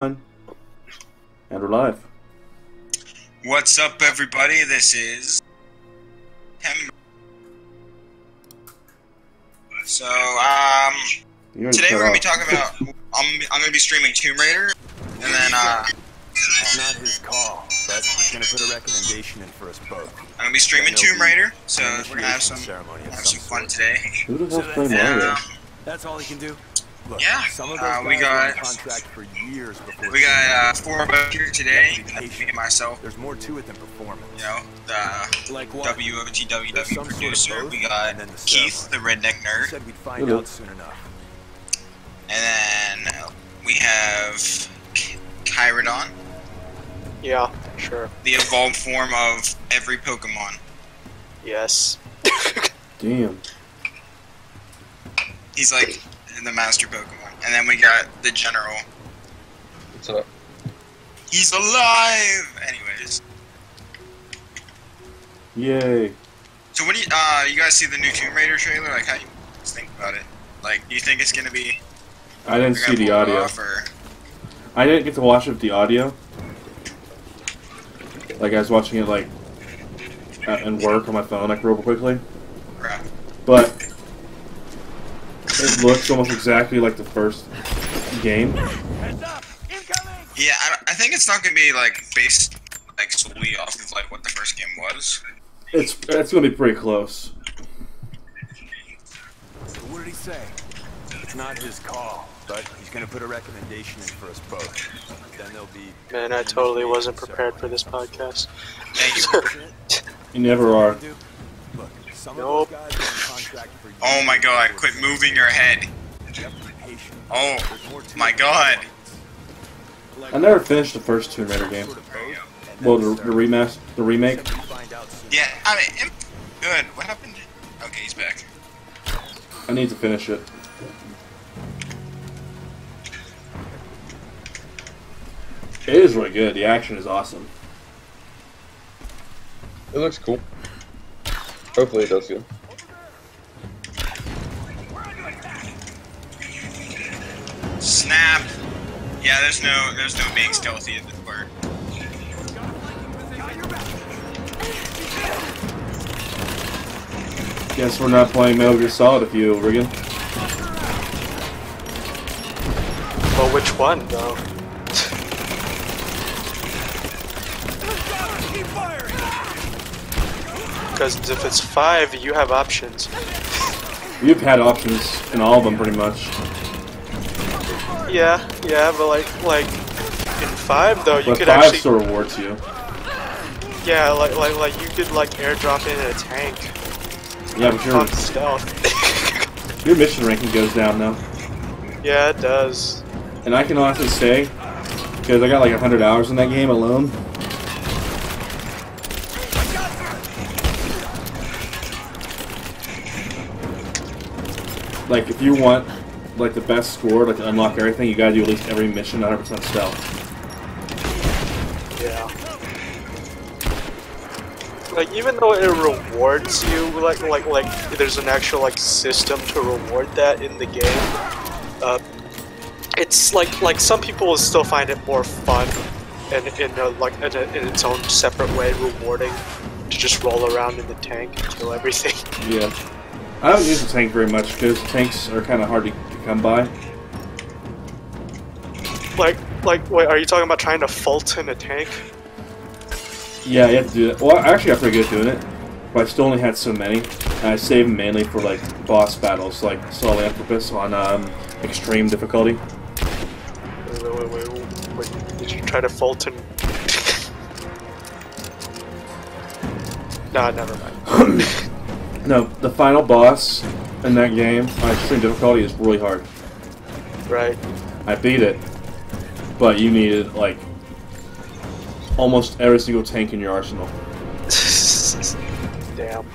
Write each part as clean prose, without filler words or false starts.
And we're live. What's up, everybody? This is Tim. So, today we're gonna be talking about. I'm gonna be streaming Tomb Raider, and then It's not his call, but he's gonna put a recommendation in for us both. I'm gonna be streaming Tomb Raider. So we're gonna have some fun today. Who the hell's playing Mario? That's all he can do. Look, Yeah, some of those we guys were got on contract for years before. we got 4 of us here today. Me and myself. There's more to it than performance. You know, the Like what? WOTWW producer. We got Keith, the redneck nerd, Said we'd find out soon enough. and then we have Kyrodon, Yeah, sure. the evolved form of every Pokemon. Yes. Damn. He's like the master Pokemon. And then we got the general. What's up? He's alive! Anyways. Yay. So what do you guys see the new Tomb Raider trailer? Like, how do you think about it? Like, do you think it's gonna be... I didn't see the audio. I didn't get to watch it with the audio. Like, I was watching it, like, in work on my phone, like, real quickly. Right. But it looks almost exactly like the first game. Yeah, I think it's not gonna be, like, based, like, solely off of, like, what the first game was. It's gonna be pretty close. So what did he say? It's not his call, but he's gonna put a recommendation in for us both. Then there'll be. Man, I totally wasn't prepared for this podcast. You never are. Look, some Nope. of those guys are on contract for years. Oh my god, quit moving your head. You have to be patient. Oh There's more to my it. god. I never finished the first Tomb Raider game. Well, the remake. Yeah, I mean, good. What happened? Okay, he's back. I need to finish it. It is really good. The action is awesome. It looks cool. Hopefully it does good. Snap! Yeah, there's no being stealthy in this part. Guess we're not playing Metal Gear Solid if you, Riggin. Well, which one, though? Because if it's 5, you have options. You've had options in all of them, pretty much. Yeah, but like in 5 though, you But could 5 actually, still rewards you. yeah, like you could like airdrop in a tank. Yeah, but Fuck stealth. your mission ranking goes down now. Yeah, it does. And I can honestly say, because I got like 100 hours in that game alone. Like, if you want like the best score, like to unlock everything, you gotta do at least every mission 100% stealth. Yeah. Like, even though it rewards you, like there's an actual like system to reward that in the game. It's like some people will still find it more fun, and in its own separate way, rewarding to just roll around in the tank and kill everything. Yeah. I don't use the tank very much because tanks are kind of hard to come by. Like, wait, are you talking about trying to Fulton a tank? Yeah, you have to do that. Well, I actually got pretty good at doing it, but I still only had so many. And I saved them mainly for like boss battles, like Solanthropus on extreme difficulty. Wait, did you try to Fulton? Nah, never mind. No, the final boss in that game on extreme difficulty is really hard. Right. I beat it, but you needed like almost every single tank in your arsenal. Damn.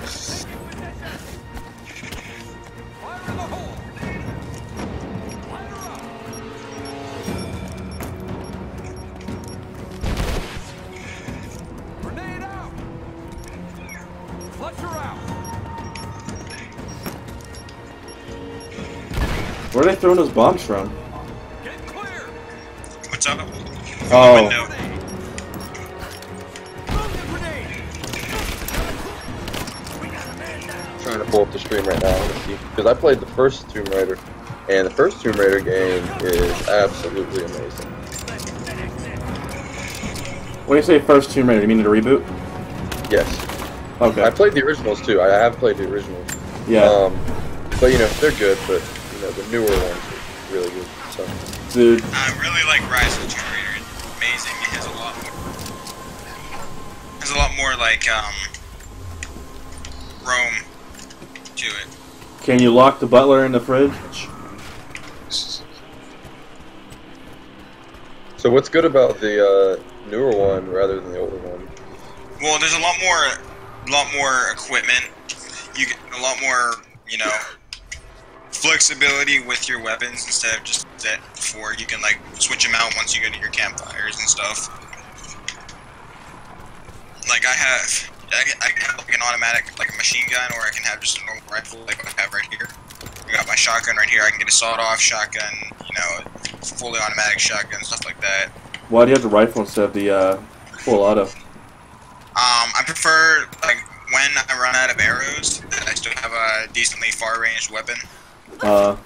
Where are they throwing those bombs from? What's up? Oh. Window. Trying to pull up the stream right now to see, because I played the first Tomb Raider, and the first Tomb Raider game is absolutely amazing. When you say first Tomb Raider, you mean the reboot? Yes. Okay. I played the originals too. I have played the originals. Yeah. But you know they're good, but you know the newer ones are really good. So. Dude. I really like Rise of the Tomb Raider. It's amazing. It has a lot more like Rome to it. Can you lock the butler in the fridge? So what's good about the newer one rather than the older one? Well, there's a lot more equipment. You get a lot more, you know, flexibility with your weapons instead of just that before. You can like switch them out once you get to your campfires and stuff. Like I have like an automatic, like a machine gun, or I can have just a normal rifle, like I have right here. I got my shotgun right here. I can get a sawed-off shotgun, you know, fully automatic shotgun, stuff like that. Why do you have the rifle instead of the full auto? I prefer, like, when I run out of arrows, that I still have a decently far-ranged weapon. And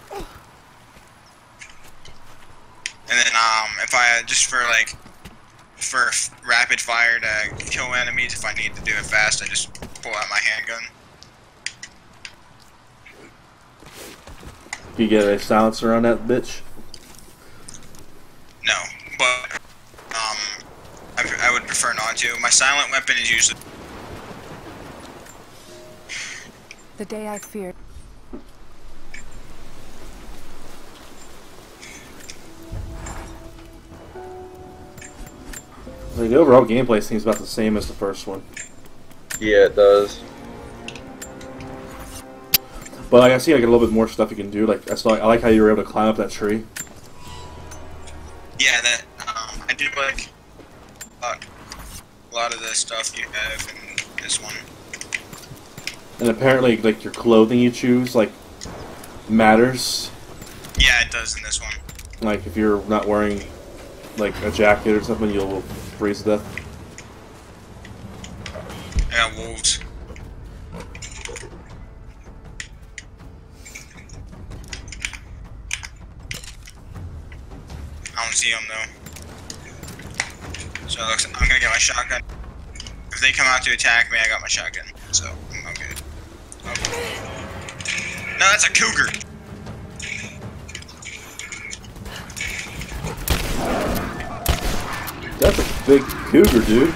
then, if I, just for, like, for rapid fire to kill enemies, if I need to do it fast, I just pull out my handgun. You get a silencer on that bitch? No, but, I would prefer not to. My silent weapon is usually... The day I feared. Like, the overall gameplay seems about the same as the first one. Yeah, it does. But like, I see like a little bit more stuff you can do. Like I like how you were able to climb up that tree. Yeah, that I do like a lot of the stuff you have in this one. And apparently, like your clothing you choose like matters. Yeah, it does in this one. Like if you're not wearing like a jacket or something, you'll freeze to death. I got wolves. I don't see them though. So it looks, I'm gonna get my shotgun. If they come out to attack me, I got my shotgun. So I'm good. Okay. No, that's a cougar. That's a big cougar, dude.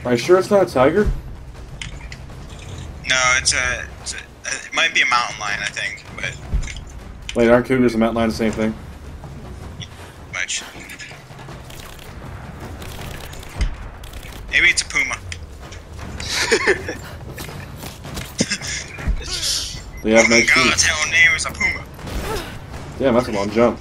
Are you sure it's not a tiger? No, it might be a mountain lion, I think, but Wait, aren't cougars and mountain lion the same thing? much. Maybe it's a puma. They have Oh my nice god, feet. its hell name is a puma. Damn, that's a long jump.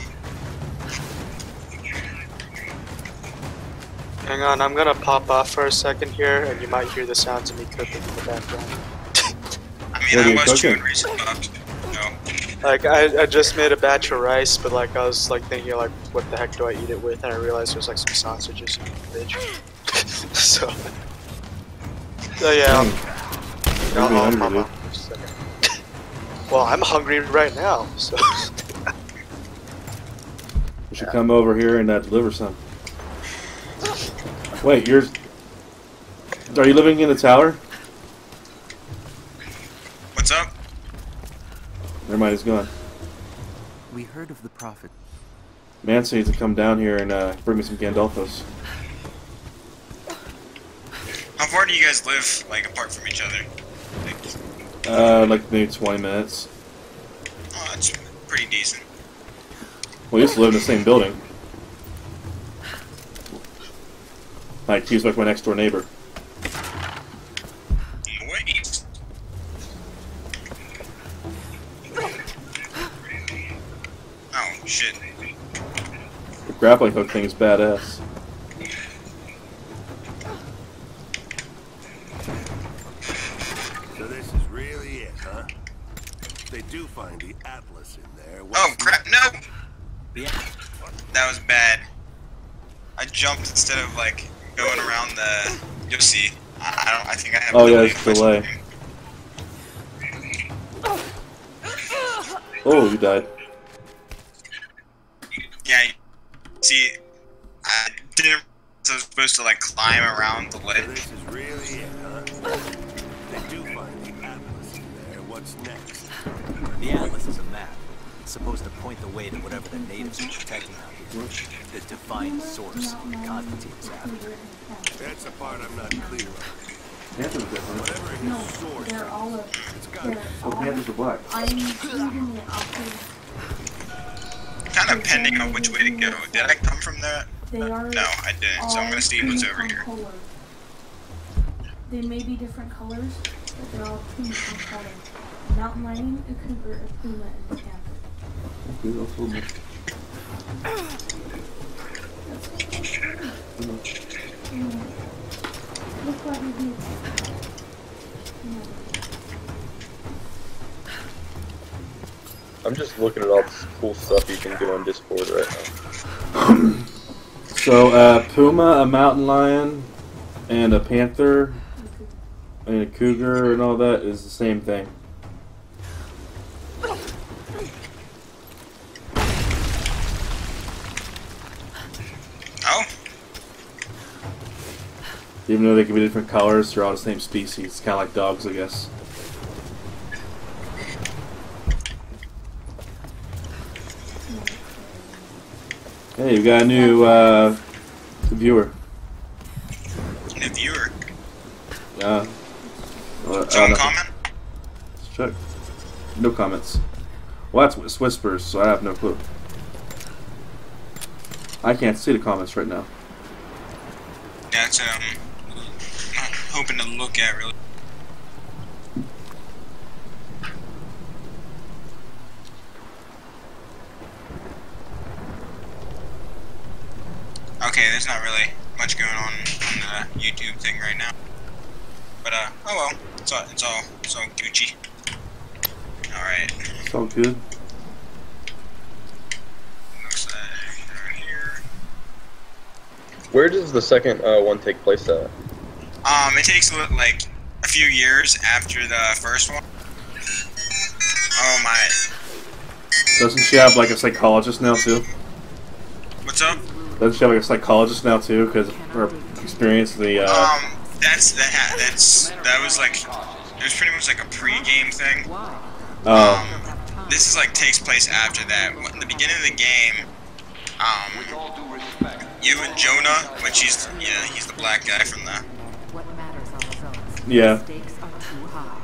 Hang on, I'm gonna pop off for a second here, and you might hear the sounds of me cooking in the background. I What are mean, you I was cooking? chewing recent bucks. No. Like, I just made a batch of rice, but like, I was like thinking like, what the heck do I eat it with? And I realized there's like some sausages in the fridge. so yeah, You're I'll hungry, pop dude. off for a second. Well, I'm hungry right now, so. You should come over here and deliver some. Wait, are you living in the tower? What's up? Never mind, he's gone. We heard of the prophet. Manson needs to come down here and bring me some Gandolfos. How far do you guys live, like, apart from each other? Like maybe 20 minutes. Oh, that's pretty decent. We used to live in the same building. Like, he was like my next door neighbor. Wait. Oh, shit. The grappling hook thing is badass. huh? They do find the Atlas in there. Oh crap! No. That was bad. I jumped instead of like going around the. You'll see. I think I have. Oh yeah, it's delay. Oh, you died. Yeah. See, I didn't. I was supposed to like climb around the ledge. This is really it, huh? They do find the Atlas in there. What's next? The Atlas is a map. It's supposed to point the way to whatever the natives are protecting out here. The divine source Constantine is after. That's the part I'm not clear on. Panthers are different. Whatever his source, They're all of. it's got Oh, Panthers are black. I'm reading it off Kind of pending on which way to go. Did I come from there? They are. No, I didn't. So I'm gonna see what's over here. Color. They may be different colors, but they're all pink in color. Mountain lion, a cougar, a puma, and a panther. Look what he did. I'm just looking at all this cool stuff you can do on Discord right now. So, puma, a mountain lion, and a panther, and a cougar, and all that is the same thing. Oh. Even though they can be different colors, they're all the same species. It's kind of like dogs, I guess. Hey, we got a new viewer. New viewer. Yeah. Someone comment? Let's check. No comments. Well, that's whispers, so I have no clue. I can't see the comments right now. That's I'm hoping to look at really. Okay, there's not really much going on the YouTube thing right now. But oh well, it's all Gucci. All right. It's all good. Looks like right here. Where does the second one take place at? It takes like a few years after the first one. Oh my. Doesn't she have like a psychologist now too? What's up? Doesn't she have like a psychologist now too? Because of her experience the. That was like, it was pretty much like a pre-game thing. This is like takes place after that. In the beginning of the game, you and Jonah, which he's the black guy from the. What matters are results. Yeah. Stakes are too high.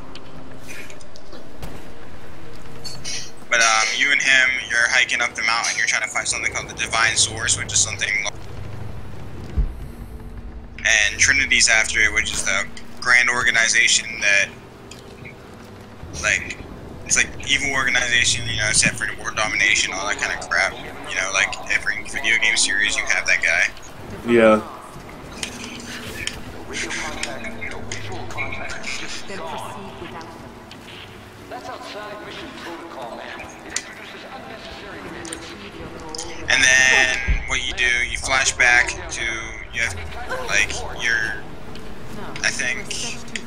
But you and him, you're hiking up the mountain. You're trying to find something called the Divine Source, which is something. And Trinity's after it, which is the grand organization that, like, it's like evil organization, you know, set for world domination, all that kind of crap. You know, like every video game series, you have that guy. Yeah. Then proceed without them. That's outside mission protocol, man. It introduces unnecessary Achieve your goal. And then what you do, you flash back to, you have, like, I think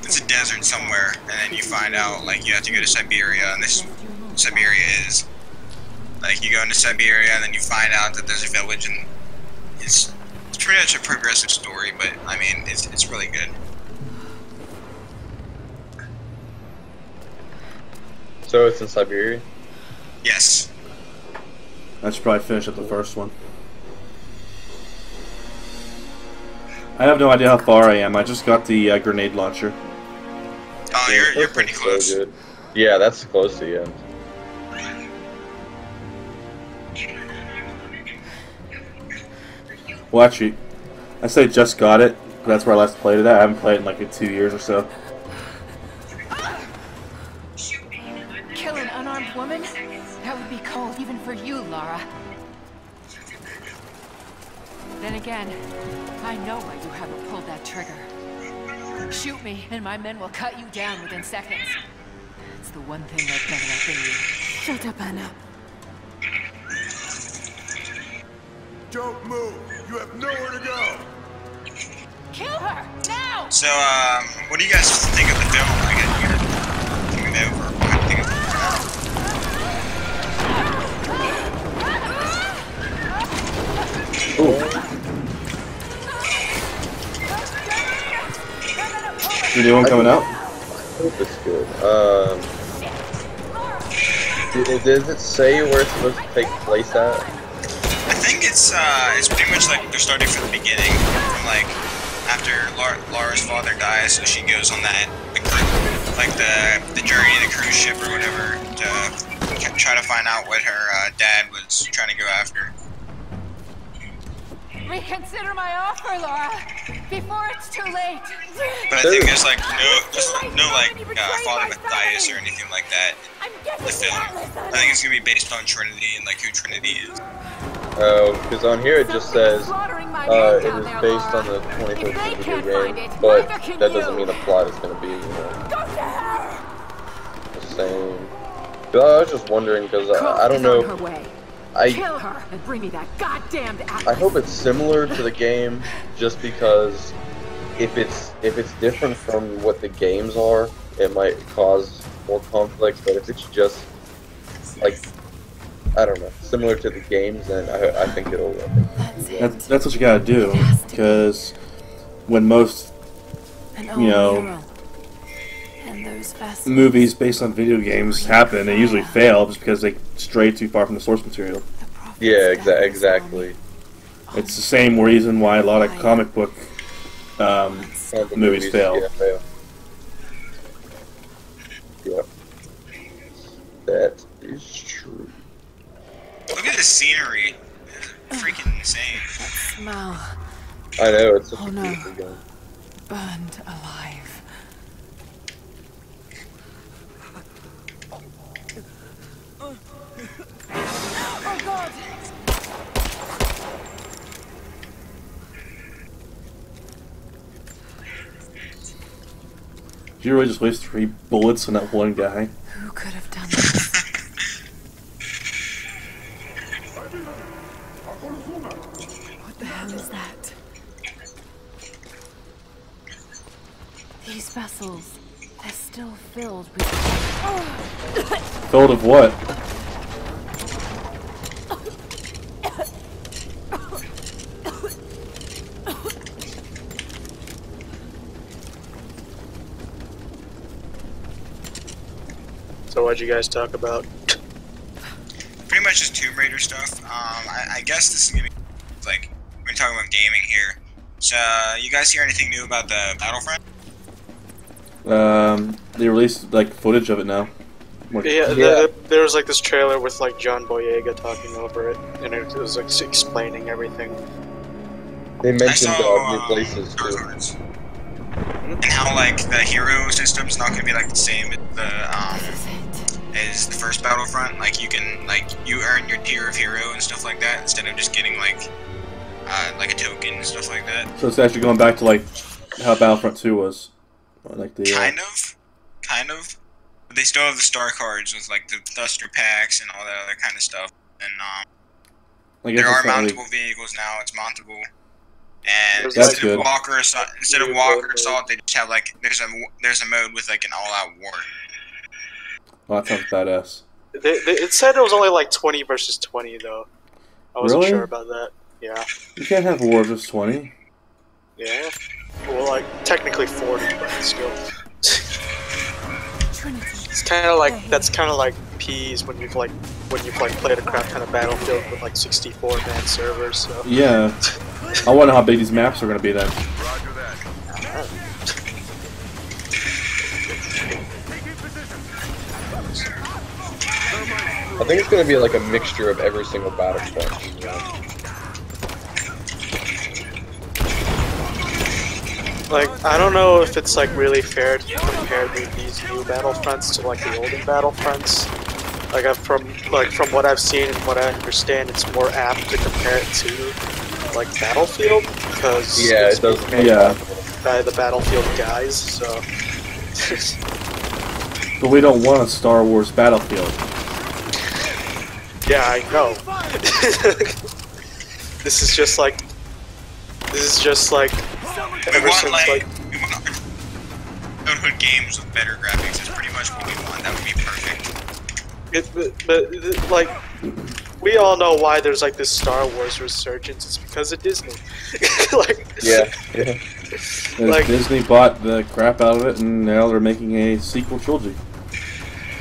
it's a desert somewhere, and then you find out, like, you have to go to Siberia, and this Siberia is, like, you go into Siberia, and then you find out that there's a village, and it's pretty much a progressive story, but, I mean, it's really good. So it's in Siberia? Yes. I should probably finish up the first one. I have no idea how far I am. I just got the grenade launcher. Oh, you're pretty close. So good. Yeah, that's close to the end. Well, actually, I say just got it. That's where I last played it at. I haven't played it in like 2 years or so. Kill an unarmed woman? That would be cold even for you, Lara. Then again, I know why you haven't pulled that trigger. Shoot me, and my men will cut you down within seconds. It's the one thing they're better at than you. Shut up, Anna. Don't move! You have nowhere to go! Kill her! Now! So, what do you guys think of the film? Like, you're thinking it over. What do you think of it? Is the new one coming out? I hope it's good. Does it say where it's supposed to take place at? I think it's pretty much like they're starting from the beginning, from like after Laura's father dies, so she goes on the journey of the cruise ship or whatever to try to find out what her dad was trying to go after. Reconsider my offer, Laura, before it's too late. But I think there's like no Father Matthias or anything like that in the film. I think it's gonna be based on Trinity and like who Trinity is. Oh, because on here it just says it is based on the 2013 video game, but that doesn't mean the plot is going to be, the same. But I was just wondering because I don't know. Kill her and bring me that goddamned atlas. I hope it's similar to the game, just because if it's different from what the games are, it might cause more conflict. But if it's just like, I don't know, similar to the games, then I think it'll work. That's what you gotta do, because when most, movies based on video games happen, they usually fail just because they stray too far from the source material. Yeah, exactly. It's the same reason why a lot of comic book movies fail. Yeah, fail. Yep. That is true. Look at the scenery. It's freaking insane. Smell. I know, it's such a beautiful game. Burned alive. Oh God! Did you really just waste 3 bullets on that one guy? Who could have done this? What the hell is that? These vessels, they're still filled with... Filled of what? So what'd you guys talk about? Pretty much just Tomb Raider stuff. I guess this is gonna be like we're talking about gaming here. So you guys hear anything new about the Battlefront? They released like footage of it now. There was like this trailer with like John Boyega talking over it, and it was like explaining everything. They mentioned new places too. And how like the hero system's not gonna be like the same as the first Battlefront. Like you can you earn your tier of hero and stuff like that instead of just getting like a token and stuff like that. So it's actually going back to like how Battlefront 2 was. Like the kind of. But they still have the star cards with like the Thuster packs and all that other kind of stuff. And there are mountable vehicles now. It's mountable. And instead of Walker Assault, they just have like there's a mode with like an all-out war. Well, that sounds badass. It said it was only like 20 versus 20 though. I wasn't Really? sure about that. Yeah. You can't have war versus 20. Yeah. Well, like technically 40, but still. It's kind of like P's when you've played a crap ton of Battlefield with like 64-man servers. So. Yeah. I wonder how big these maps are going to be then. I think it's going to be like a mixture of every single Battlefront. Like, I don't know if it's like really fair to compare these new Battlefronts to like the olden Battlefronts. Like from what I've seen and what I understand, it's more apt to compare it to like Battlefield because it does. By the Battlefield guys, so. But we don't want a Star Wars Battlefield. Yeah, I know. This is just like We ever want since like we want childhood games with better graphics. Is pretty much what we want. That would be perfect. but like we all know why there's like this Star Wars resurgence. It's because of Disney. Like Yeah. Like- Disney bought the crap out of it, and now they're making a sequel trilogy.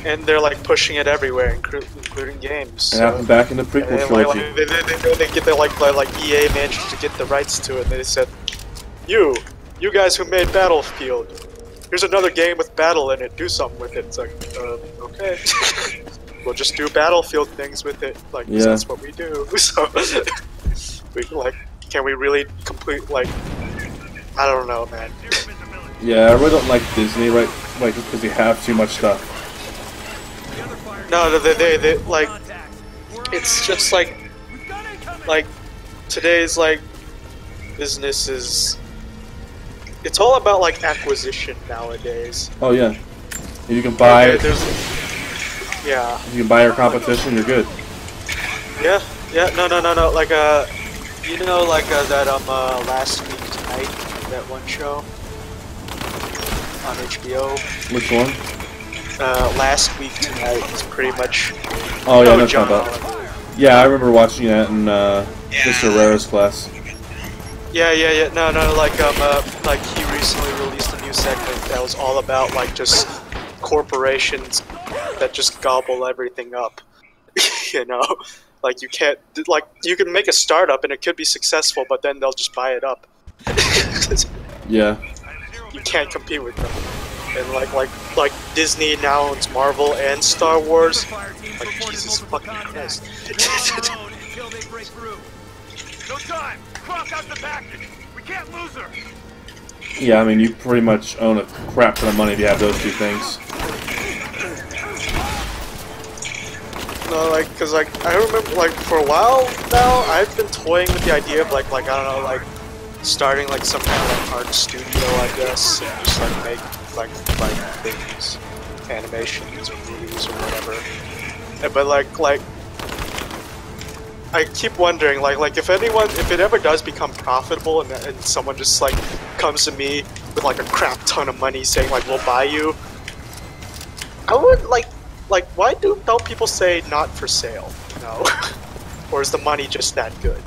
and they're like pushing it everywhere, including games. And now back in the prequel And trilogy. they get the like EA managed to get the rights to it. And they said, you guys who made Battlefield, here's another game with battle in it. Do something with it. It's like, okay, we'll just do Battlefield things with it. Like, 'cause Yeah. that's what we do. So we like, can we really complete like? I don't know, man. Yeah, I really don't like Disney, right? Like, just because they have too much stuff. No, they like. It's just like today's like business is. It's all about like acquisition nowadays. Oh yeah, if you can buy, Okay, yeah, if you can buy your competition, you're good. yeah. No. Like you know, like that last week tonight, that one show on HBO. Which one? Last week tonight is pretty much. Oh yeah, no, that's not John bad. Oliver. Yeah, I remember watching that in Mr. Herrera's class. Yeah. No, like he recently released a new segment that was all about like just corporations that just gobble everything up. You know, like you can't like you can make a startup and it could be successful, but then they'll just buy it up. Yeah. You can't compete with them. And like Disney now owns Marvel and Star Wars. Like Jesus fucking Christ. Until they break through. No time. Cross out the package. We can't lose her. Yeah, I mean, you pretty much own a crap ton of money if you have those two things. No, like, cause like I remember like for a while now I've been toying with the idea of like I don't know, like starting like some kind of like art studio, I guess, and just like make like things, animations, or movies or whatever. But like I keep wondering like if it ever does become profitable and someone just like comes to me with like a crap ton of money saying like we'll buy you, I would like why don't people say not for sale, you know? Or is the money just that good?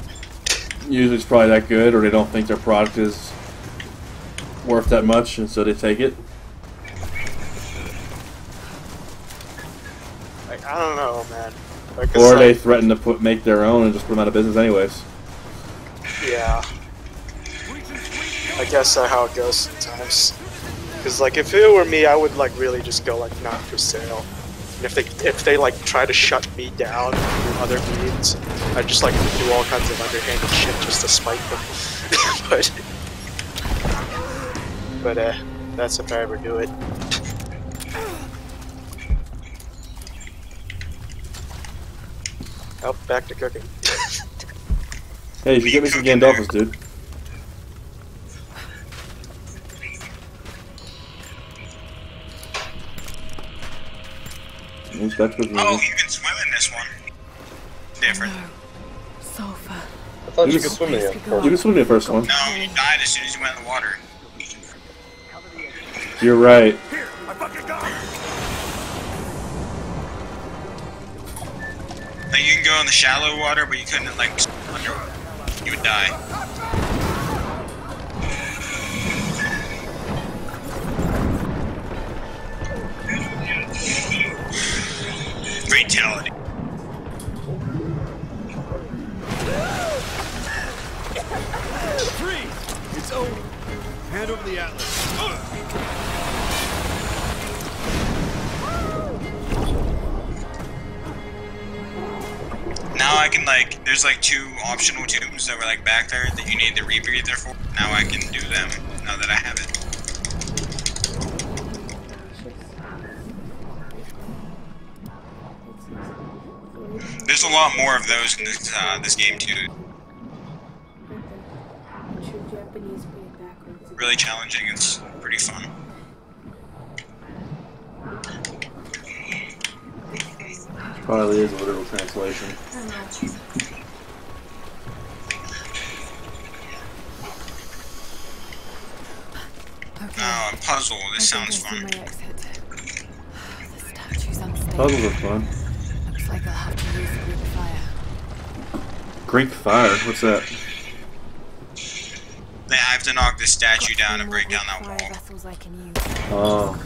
Usually it's probably that good, or they don't think their product is worth that much, and so they take it. Like I don't know, man. Like, Or they like, threaten to make their own and just put them out of business anyways. yeah. I guess that's how it goes sometimes. Because like if it were me, I would like really just go like not for sale. And if they like try to shut me down through other means, I'd just like do all kinds of underhanded shit just to spite them. but that's if I ever do it. Oh, back to cooking. Hey, you should get me some Gandalfus, dude. Oh, you can swim in this one. Different. Sofa. I thought you could swim in the first. You can swim in the first one. No, you died as soon as you went in the water. You're right. Here, I fucking got her. Like you can go in the shallow water, but you couldn't like under. You would die. Fatality. Freeze! It's over. Hand over the atlas. Now I can like, there's like 2 optional tombs that were like back there that you need the rebreather for. Now I can do them, now that I have it. There's a lot more of those in this game too. Really challenging, it's pretty fun. Probably is a literal translation. I don't know. Okay. Oh, a puzzle. This I think sounds I see fun. my exit. The statue's unstable. Puzzles are fun. Looks like I'll have to use the Greek fire. Greek fire? What's that? They have to knock this statue down and break down that Fire wall. vessels I can use. Oh.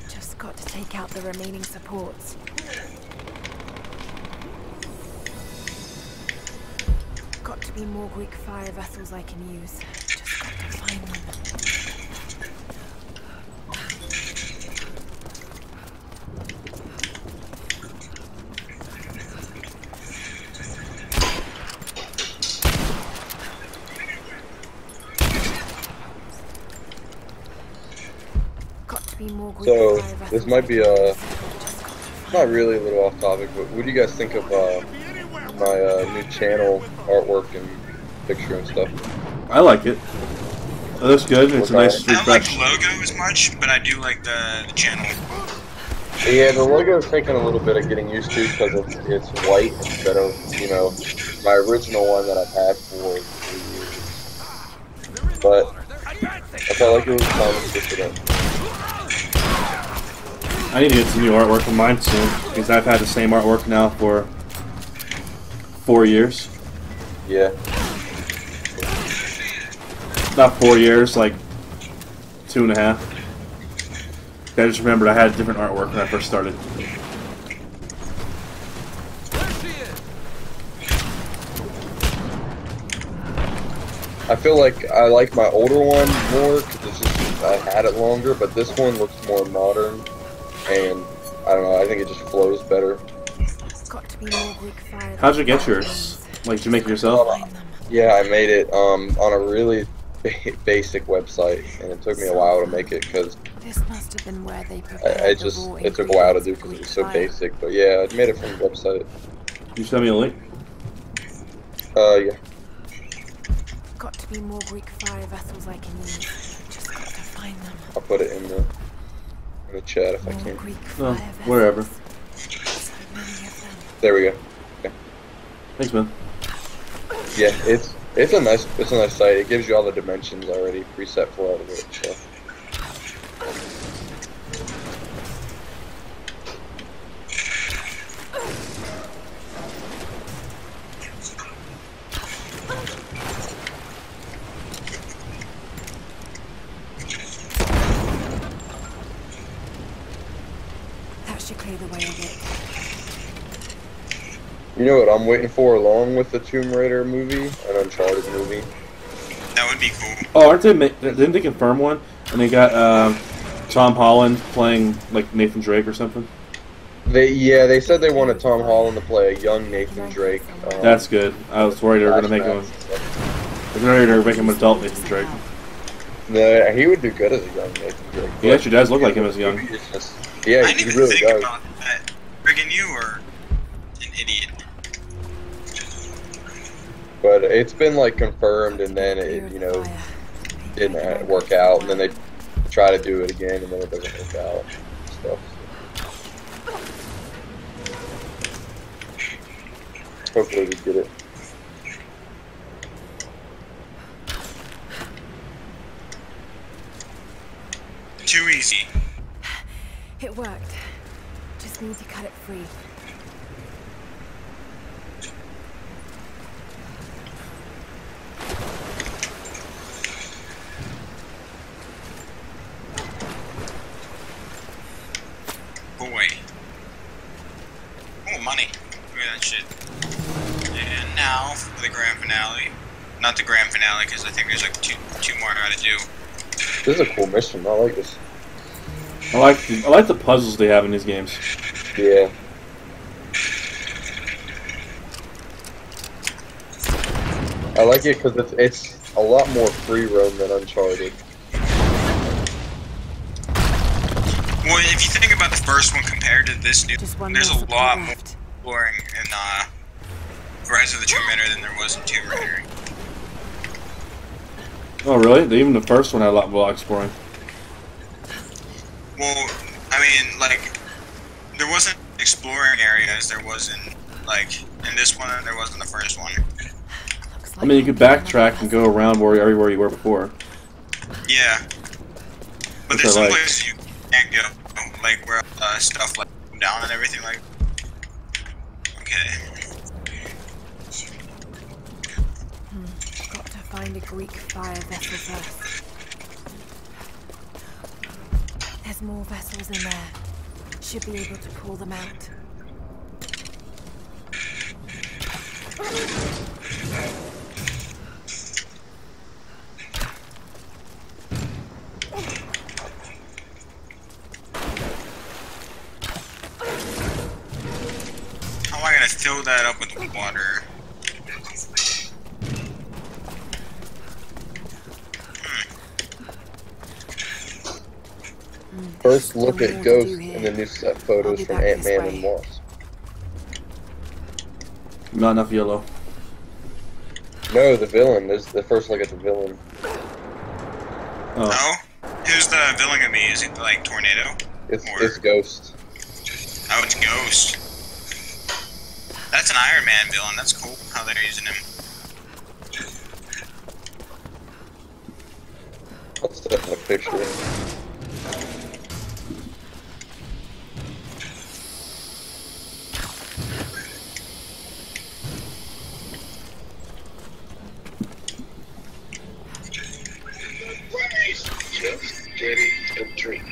Just got to take out the remaining supports. Got to be more Greek fire vessels I can use. Just got to find them. So this might be not really a little off topic, but what do you guys think of my new channel artwork and picture and stuff? I like it. It looks good. It's a nice I don't like refresh. the logo as much, but I do like the channel. Yeah, the logo is taking a little bit of getting used to because it's white instead of, you know, my original one that I've had for 3 years. But I felt like it was time to switch it up. I need to get some new artwork for mine soon because I've had the same artwork now for 4 years. Yeah. Not 4 years, like 2.5. I just remembered I had different artwork when I first started. I feel like I like my older one more because it's just I had it longer, but this one looks more modern, and I don't know. I think it just flows better. Got to be more Greek fire. How'd you get yours? Like, did you make it yourself? Yeah, I made it on a really basic website, and it took me a while to make it because This must have been where they it took a while to do because it was so basic. But yeah, I made it from the website. You send me a link? Yeah. Got to be more Greek fire vessels I can use. Just got to find them. I'll put it in the chat if I can. No, wherever. So many of them. There we go. Okay. Thanks, man. Yeah, it's a nice site. It gives you all the dimensions already preset for all of it. So. That should clear the way a bit. You know what I'm waiting for along with the Tomb Raider movie? An Uncharted movie. That would be cool. Oh, aren't they? Didn't they confirm one? And they got Tom Holland playing like Nathan Drake or something. They said they wanted Tom Holland to play a young Nathan Drake. That's good. I was worried they were gonna make him. I was worried they were making him an adult Nathan Drake. No, he would do good as a young Nathan Drake. He actually does look like him as young. Yeah, I didn't he even really think does. about that. Friggin' you are an idiot. But it's been like confirmed, and then it, you know, didn't work out, and then they try to do it again, and then it doesn't work out. And stuff. Hopefully we get it. Too easy. It worked. Just need to cut it free. Boy. Oh, money. Look at that shit. And now for the grand finale. Not the grand finale, because I think there's like two more I gotta do. This is a cool mission. I like this. I like the puzzles they have in these games. Yeah. I like it because it's a lot more free roam than Uncharted. Well, if you think about the first one compared to this new, there's a lot more exploring in Rise of the Tomb Raider than there was in Tomb Raider. Oh, really? Even the first one had a lot more exploring. Well, I mean, like, there wasn't exploring areas. There wasn't, like, in this one, there was in the first one. I mean, you could backtrack and go around everywhere you were before. Yeah. But Which there's I some like. places you can't go, like where stuff like down and everything like. Okay. Got to find a Greek fire vessel first. There's more vessels in there. Should be able to pull them out. How am I gonna fill that up with water? First look at Ghost and the new set photos from Ant-Man and Wasp. Not enough yellow. No, the villain. There's the first look at the villain. Oh? Who's the villain gonna be? Is it like Tornado? It's Ghost. Oh, it's Ghost. That's an Iron Man villain. That's cool how they're using him. I'll set a picture. Getting a drink.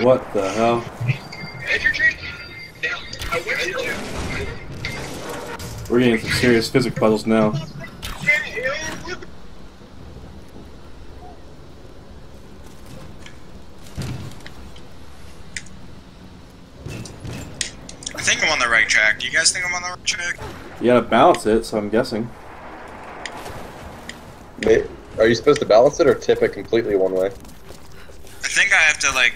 What the hell? Had your drink? Now, I went to. We're getting some serious physics puzzles now. I think I'm on the right track. Do you guys think I'm on the right track? You gotta balance it, so I'm guessing. Are you supposed to balance it or tip it completely one way? I think I have to like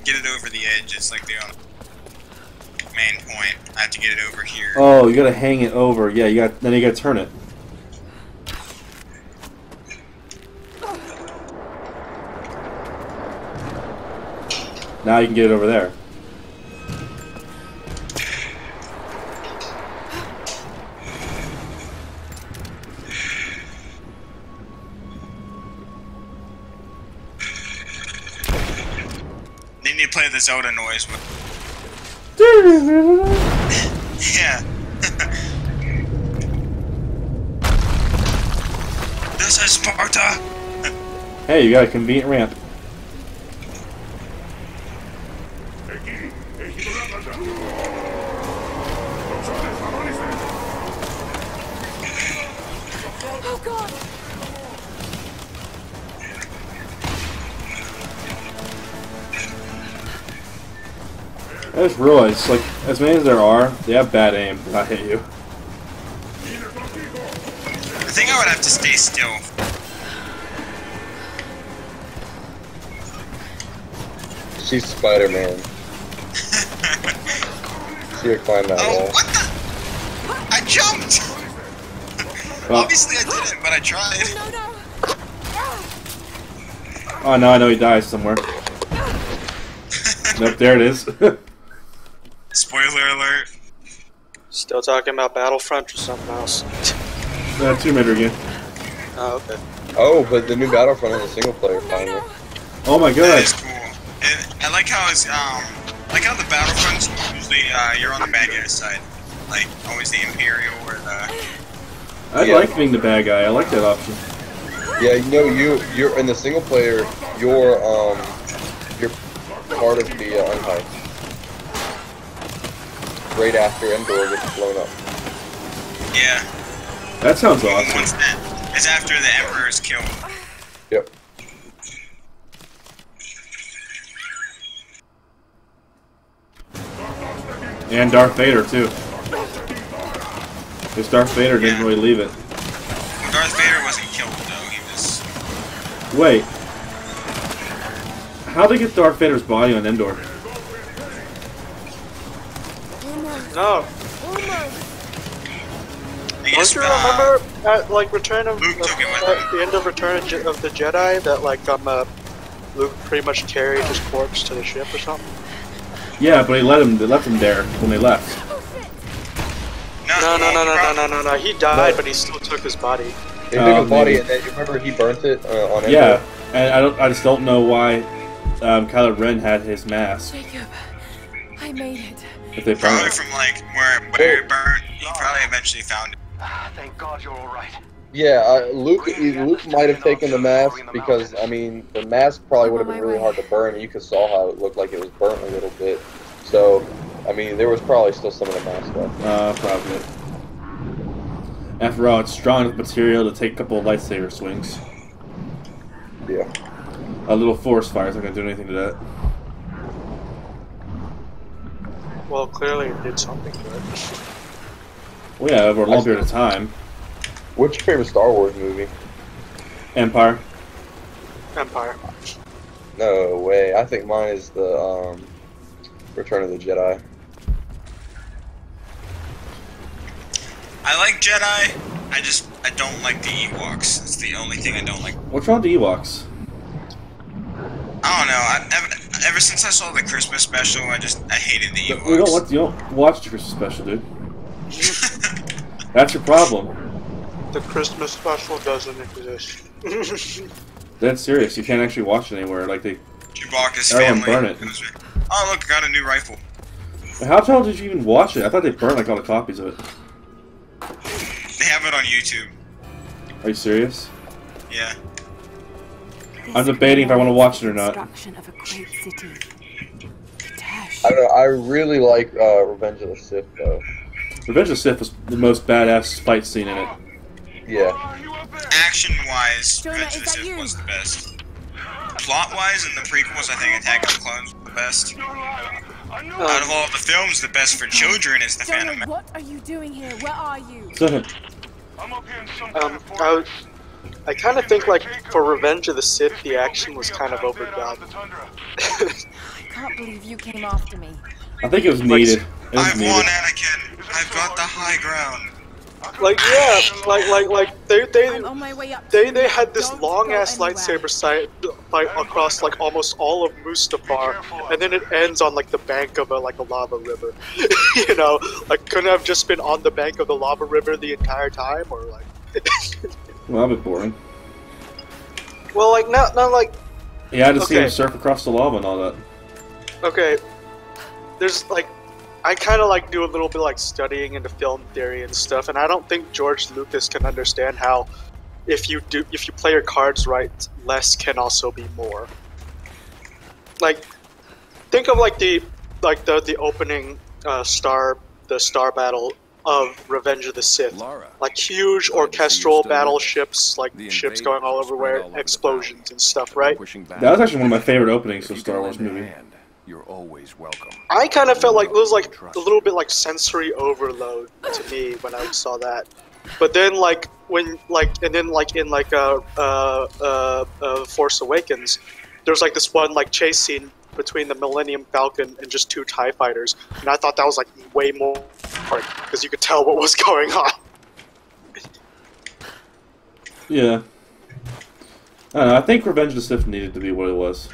get it over the edge. It's like the main point. I have to get it over here. Oh, you gotta hang it over. Yeah, then you gotta turn it. Now you can get it over there. They need to play the Zelda noise with. Yeah. This is Sparta. Hey, you got a convenient ramp. Oh God! I just realized, like, as many as there are, they have bad aim. I hit you. I think I would have to stay still. She's Spider-Man. See her climb that wall. What the? I jumped! Well, obviously I didn't, but I tried. Oh, now I know he dies somewhere. Nope, there it is. Spoiler alert. Still talking about Battlefront or something else? Tomb Raider again. Oh, okay. Oh, but the new Battlefront has a single player finally. Oh my That god. is cool. And I like how it's like how the Battlefronts usually you're on the bad guy's side, like always the Imperial or the. I like being the bad guy. I like that option. Yeah, you know, you're in the single player. You're part of the Empire. Right after Endor gets blown up. Yeah. That sounds awesome. Once that, it's after the Emperor is killed. Yep. And Darth Vader too. Because Darth Vader didn't really leave it. Well, Darth Vader wasn't killed though. He was. Wait. How'd they get Darth Vader's body on Endor? No. guess, Don't you remember at like Return of Luke took it with at the end of Return of the Jedi that like Luke pretty much carried his corpse to the ship or something? Yeah, but they left him there when they left. No. He died, but he still took his body. He took his body, and then you remember he burnt it on Endor? Yeah, and I just don't know why Kylo Ren had his mask. Jacob, I made it. If they Probably burned it. from like where it burned. He probably eventually found it. Thank God you're all right. Yeah, Luke might have taken the mask because, I mean, the mask probably would have been really hard to burn, and you could saw how it looked like it was burnt a little bit. So, I mean, there was probably still some of the mask left. Probably. After all, it's strong enough material to take a couple of lightsaber swings. Yeah. A little forest fire is not going to do anything to that. Well, clearly it did something to it. Well, yeah, over a long period of time. What's your favorite Star Wars movie? Empire. Empire. No way. I think mine is the Return of the Jedi. I like Jedi. I don't like the Ewoks. It's the only thing I don't like. What's wrong with the Ewoks? I don't know. Ever since I saw the Christmas special, I hated the Ewoks. You don't watch the Christmas special, dude. That's your problem. The Christmas special doesn't exist. That's serious. You can't actually watch it anywhere. Like Chewbacca's everyone family. burn it. Oh look, I got a new rifle. How the hell did you even watch it? I thought they burned like all the copies of it. They have it on YouTube. Are you serious? Yeah. I'm debating if I want to watch it or not. I don't know. I really like Revenge of the Sith though. Revenge of the Sith was the most badass fight scene in it. Yeah. Action-wise, Revenge of the Sith was the best. Plot-wise, in the prequels, I think Attack of the Clones was the best. Out of all the films, the best for children is The Phantom Menace. What are you doing here? Where are you? I kind of think like for Revenge of the Sith, the action was kind of overdone. I can't believe you came after me. I think it was needed. I've won, Anakin. I've got the high ground. Like I'm on my way up. they had this long ass lightsaber fight across like almost all of Mustafar, and then it ends on like the bank of a lava river. You know, like couldn't have just been on the bank of the lava river the entire time, or like. Well, that'd be boring. Well, like not like. Yeah, I just see him surf across the lava and all that. Okay, there's like. I kind of like do a little bit like studying into film theory and stuff, and I don't think George Lucas can understand how if you play your cards right, less can also be more. Like, think of like the opening star battle of Revenge of the Sith, like huge orchestral battleships, like ships going all over where explosions and stuff, right? That was actually one of my favorite openings of a Star Wars movie. You're always welcome. I kind of felt like it was like a little bit like sensory overload to me when I saw that. But then like when like and then like in like Force Awakens, there's like this one like chase scene between the Millennium Falcon and just two TIE fighters, and I thought that was like way more because you could tell what was going on. Yeah. I don't know, I think Revenge of the Sith needed to be what it was.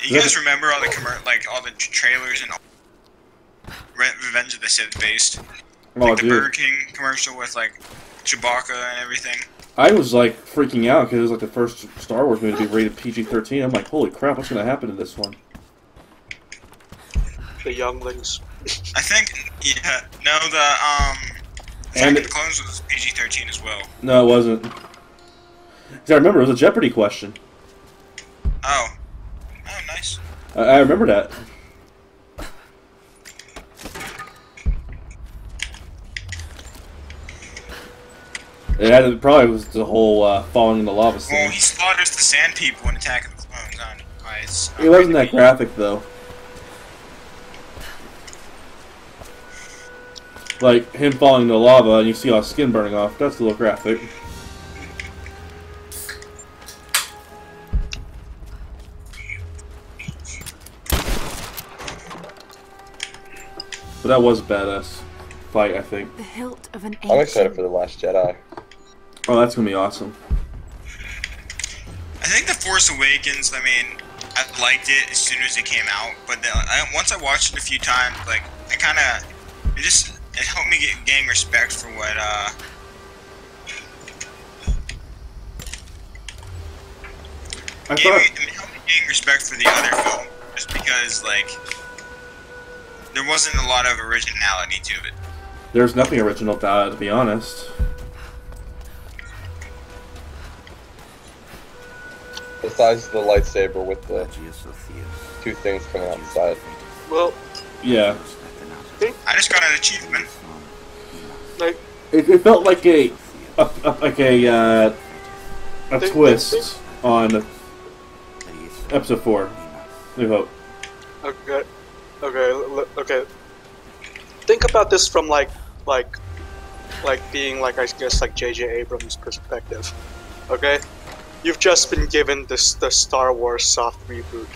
You guys remember all the all the trailers and all Revenge of the Sith based? Like the Burger King commercial with like Chewbacca and everything. I was like freaking out because it was like the first Star Wars movie to be rated PG-13. I'm like, holy crap, what's gonna happen in this one? The younglings. I think, yeah, no, the Attack of the Clones was PG-13 as well. No, it wasn't. Because I remember it was a Jeopardy question. Oh. Oh, nice. I remember that. It probably was the whole falling in the lava scene. Well, he slaughters the Sand People in Attack of the Clones. It wasn't that graphic, though. Like, him falling in the lava and you see all his skin burning off. That's a little graphic. But that was a badass fight, I think. The hilt of an I'm excited for The Last Jedi. Oh, that's gonna be awesome. I think The Force Awakens, I mean, I liked it as soon as it came out, but then once I watched it a few times, like, I kind of, it helped me gain respect for what, it helped me gain respect for the other film, just because, like, there wasn't a lot of originality to it. There's nothing original about it, to be honest. Besides the lightsaber with the two things coming out the side. Well, yeah. I just got an achievement. Like, it felt like a twist on episode 4. New Hope. Okay. Think about this from like being like, I guess, like J.J. Abrams' perspective. Okay, you've just been given the Star Wars soft reboot.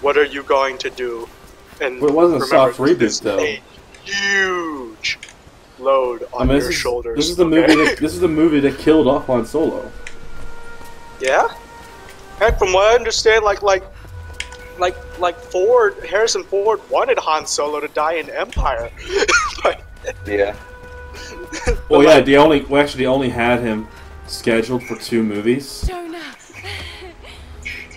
What are you going to do? And well, it wasn't a soft reboot, though. A huge load on your shoulders. This is the movie. This is the movie that killed off Han Solo. Yeah. And from what I understand, Harrison Ford wanted Han Solo to die in Empire. Yeah. Well, yeah, they only had him scheduled for 2 movies. Jonah.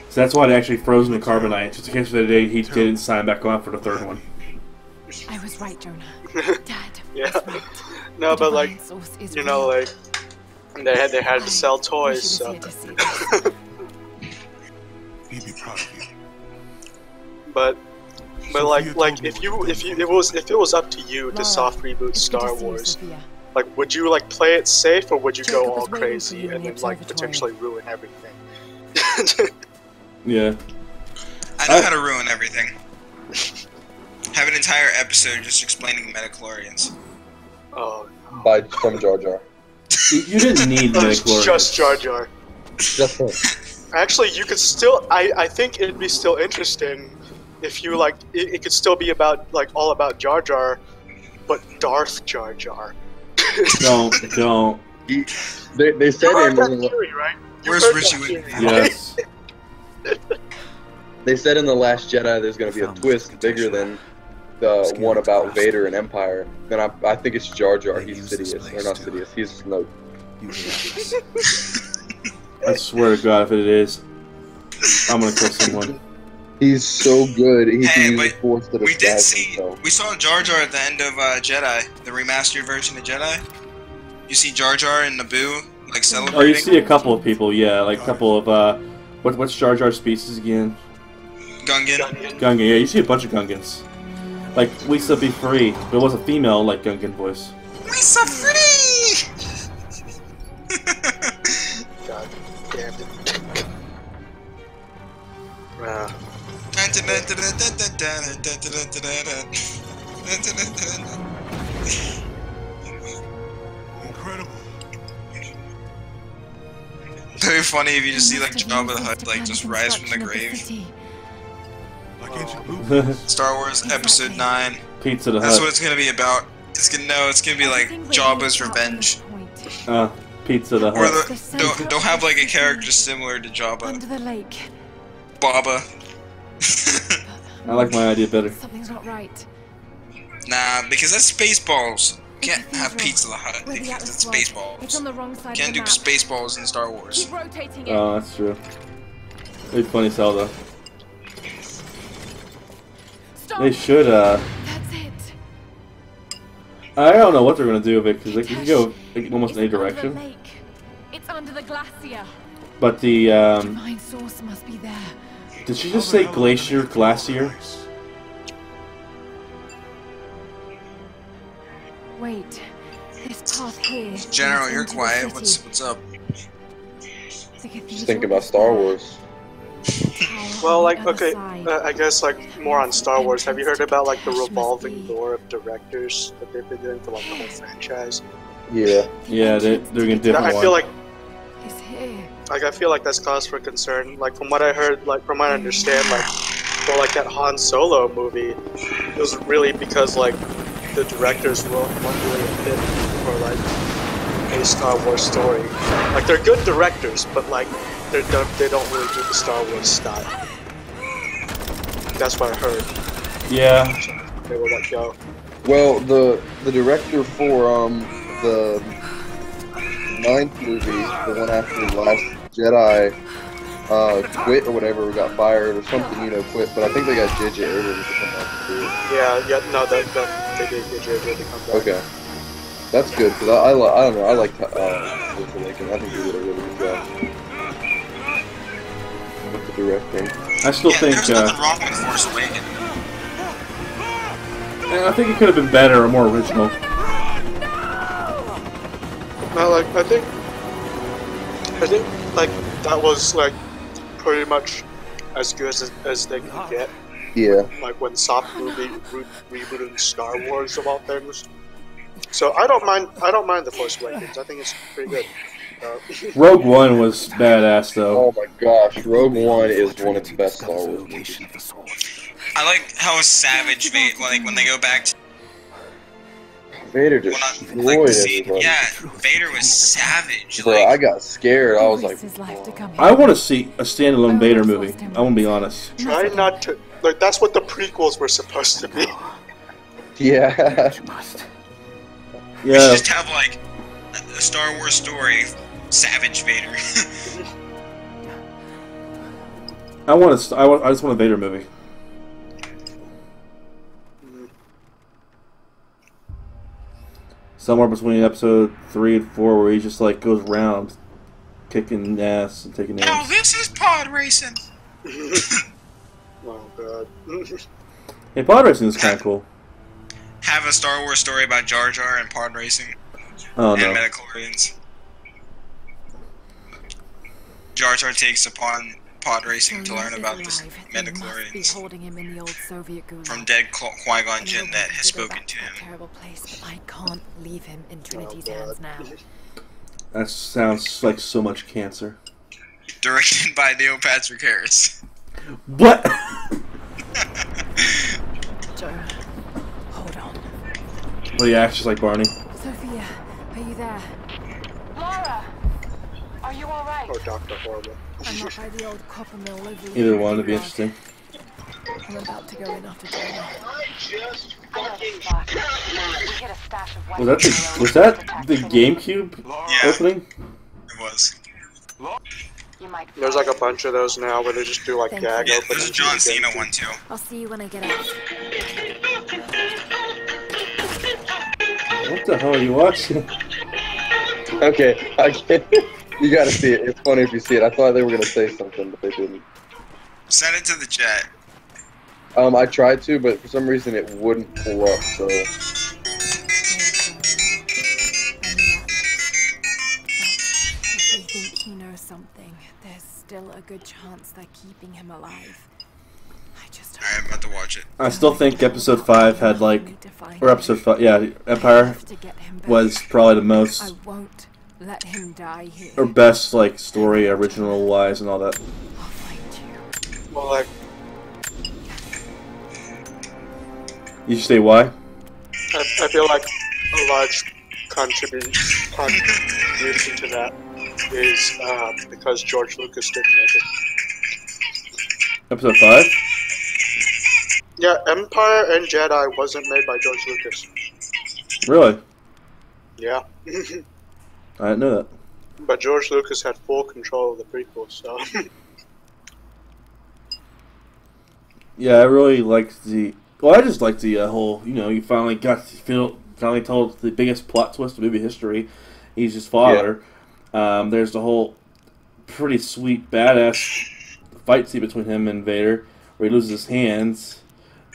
So that's why they actually froze him in carbonite, just in case the day he didn't sign back on for the 3rd one. I was right, Jonah. Dad. Yeah. No, but like, you know, like they had to sell toys, so. He'd be proud of you. But like if it was up to you to soft reboot Star Wars, like would you like play it safe or would you go all crazy and then like potentially ruin everything? Yeah. I know how to ruin everything. Have an entire episode just explaining midichlorians. Oh. From Jar Jar. You didn't need midichlorians. Just Jar Jar. Just him. Actually, you could still. I think it'd be still interesting if you like. It could still be about like all about Jar Jar, but Darth Jar Jar. Don't. They said in that theory, right? Where's Richie? Yes. They said in The Last Jedi there's going to be a twist bigger than the one about Vader and Empire. And I think it's Jar Jar. He's Sidious. Or not Sidious. He's Snoke. I swear to God, if it is, I'm gonna kill someone. He's so good. He can use but the Force to we did disguise see. himself. We saw Jar Jar at the end of Jedi, the remastered version of Jedi. You see Jar Jar and Naboo like celebrating. Oh, you see a couple of people, yeah, like a couple of what's Jar Jar species again? Gungan. Gungan, yeah, you see a bunch of Gungans. Like We Shall Be Free, but it was a female like Gungan voice. We so free. God damn it. Incredible. It'd be funny if you just see like Jabba the Hutt like just rise from the grave. Like ancient movie. Star Wars Episode 9. Pizza the Hut. That's what it's gonna be about. It's gonna be like Jabba's revenge. Pizza the Or Hut. they'll have like a character similar to Jabba. Under the lake. Baba. I like my idea better. Something's not right. Nah, because that's Spaceballs. Can't have Pizza the Hut Where the because it's atlas was. It's on Spaceballs. the wrong side Can't of do the map. Spaceballs in Star Wars. Keep rotating it. Oh, that's true. It'd be funny as hell though. Stop. They should That's it. I don't know what they're gonna do with it because they can go like, almost in any It's under the direction. lake. It's under the glacier. But the Divine source must be there. did she just say glacier? Wait. This path here. General, leads you're into the quiet. city. What's up? The cathedral Just thinking about is Star there. Wars. Well, like, On the other okay, side. I guess, like, more on Star Wars. Have you heard about, like, the revolving door of directors that they've been doing for, like, the whole franchise? Yeah. Yeah, they're doing a different I one. feel like, It's here. I feel like that's cause for concern. Like, from what I heard, like, from what I understand, like, for like that Han Solo movie, it was really because like the directors weren't really a fit for like a Star Wars story. Like they're good directors, but like they don't really do the Star Wars style. That's what I heard. Yeah. So they will let go. Well, the director for the 9th movie, the one after The Last Jedi, quit or whatever, or got fired or something, you know, quit. But I think they got J.J. Abrams to come back to do it. Yeah, no, they did get J.J. to come back. Okay, that's good because I don't know, I like Force Awakens. I think they did a really good job with the directing. I still think. There's nothing wrong with Force Awakens. I think it could have been better or more original. No, like I think like that was like pretty much as good as they could get. Yeah. Like when soft rebooting Star Wars of all things. So I don't mind the Force Awakens. I think it's pretty good. Rogue One was badass though. Oh my gosh, Rogue One is one of the best Star Wars movies. I like how savage Vader, like when they go back to Vader destroyed everybody. yeah, Vader was savage. Bro, Like, I got scared. I was like, I want to see a standalone Vader movie. I want to be honest. Try not to like. That's what the prequels were supposed to be. yeah. we should just have like a Star Wars story, Savage Vader. I just want a Vader movie. Somewhere between episode 3 and 4, where he just like goes around kicking ass and taking names. Now this is pod racing. Oh god. Hey, pod racing is kind of cool. Have a Star Wars story about Jar Jar and pod racing. Oh and no. Metachlorians. Jar Jar takes upon pod racing to learn about the Metachlorians from dead Qui-Gon Jinn that has spoken to him. Terrible place, but I can't leave him in Trinity's hands now. That sounds like so much cancer. Directed by Neil Patrick Harris. What? Joe, hold on. Well, he acts just like Barney. Sophia, are you there? Laura, are you all right? Or Dr. Horrible. I'm up by the old copper mill over Either one would be interesting. I'm about to go in after dinner. Was that the GameCube opening? It was. There's like a bunch of those now where they just do like gag Yeah, openings. there's a John Cena one too. I'll see you when I get out. What the hell are you watching? Okay, I get it. You gotta see it. It's funny if you see it. I thought they were gonna say something, but they didn't. Send it to the chat. I tried to, but for some reason it wouldn't pull up, so... If you think he knows something, there's still a good chance they're keeping him alive. I'm about to watch it. I still think episode 5 had like, or episode 5, yeah, Empire was probably the most, I won't let him die here. or best like story, original wise, and all that. Well, like, You should say why? I feel like a large contribution to that is because George Lucas didn't make it. Episode 5? Yeah, Empire and Jedi wasn't made by George Lucas. Really? Yeah. I didn't know that. But George Lucas had full control of the prequels, so... Yeah, I really liked the... Well, I just liked the whole, you know, you finally got to finally told the biggest plot twist of movie history. He's his father. Yeah. There's the whole pretty sweet, badass fight scene between him and Vader, where he loses his hands.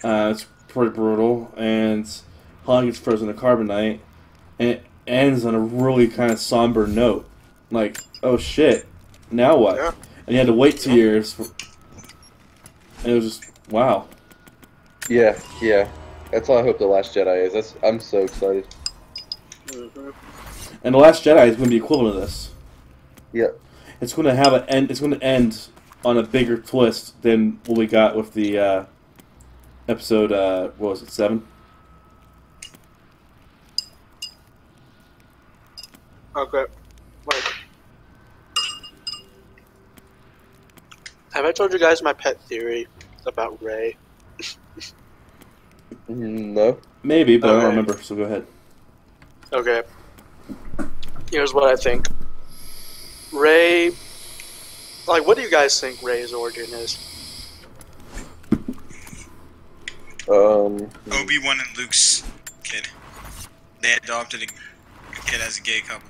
It's pretty brutal, and Han gets frozen to carbonite, and it ends on a really kind of somber note. Like, oh shit, now what? Yeah. And you had to wait 2 years. And it was just, wow. Yeah, yeah. That's all I hope The Last Jedi is. I'm so excited. Mm-hmm. And The Last Jedi is going to be equivalent to this. Yeah. It's going to have an end. It's going to end on a bigger twist than what we got with the episode. What was it, 7? Okay. Wait. Have I told you guys my pet theory about Rey? No. Maybe, but I Okay. don't remember. So go ahead. Okay. Here's what I think. Rey... Like, what do you guys think Rey's origin is? Obi-Wan and Luke's kid. They adopted a kid as a gay couple.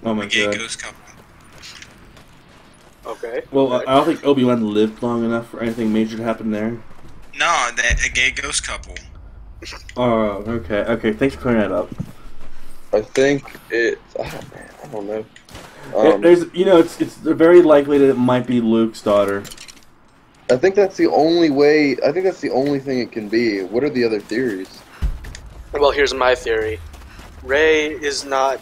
Oh my A gay god. ghost couple. Okay. Well, I don't think Obi-Wan lived long enough for anything major to happen there. No, a gay ghost couple. Oh, okay. Okay, thanks for clearing that up. I think it's. Oh man, I don't know. There's, it's very likely that it might be Luke's daughter. I think that's the only way. I think that's the only thing it can be. What are the other theories? Well, here's my theory. Rey is not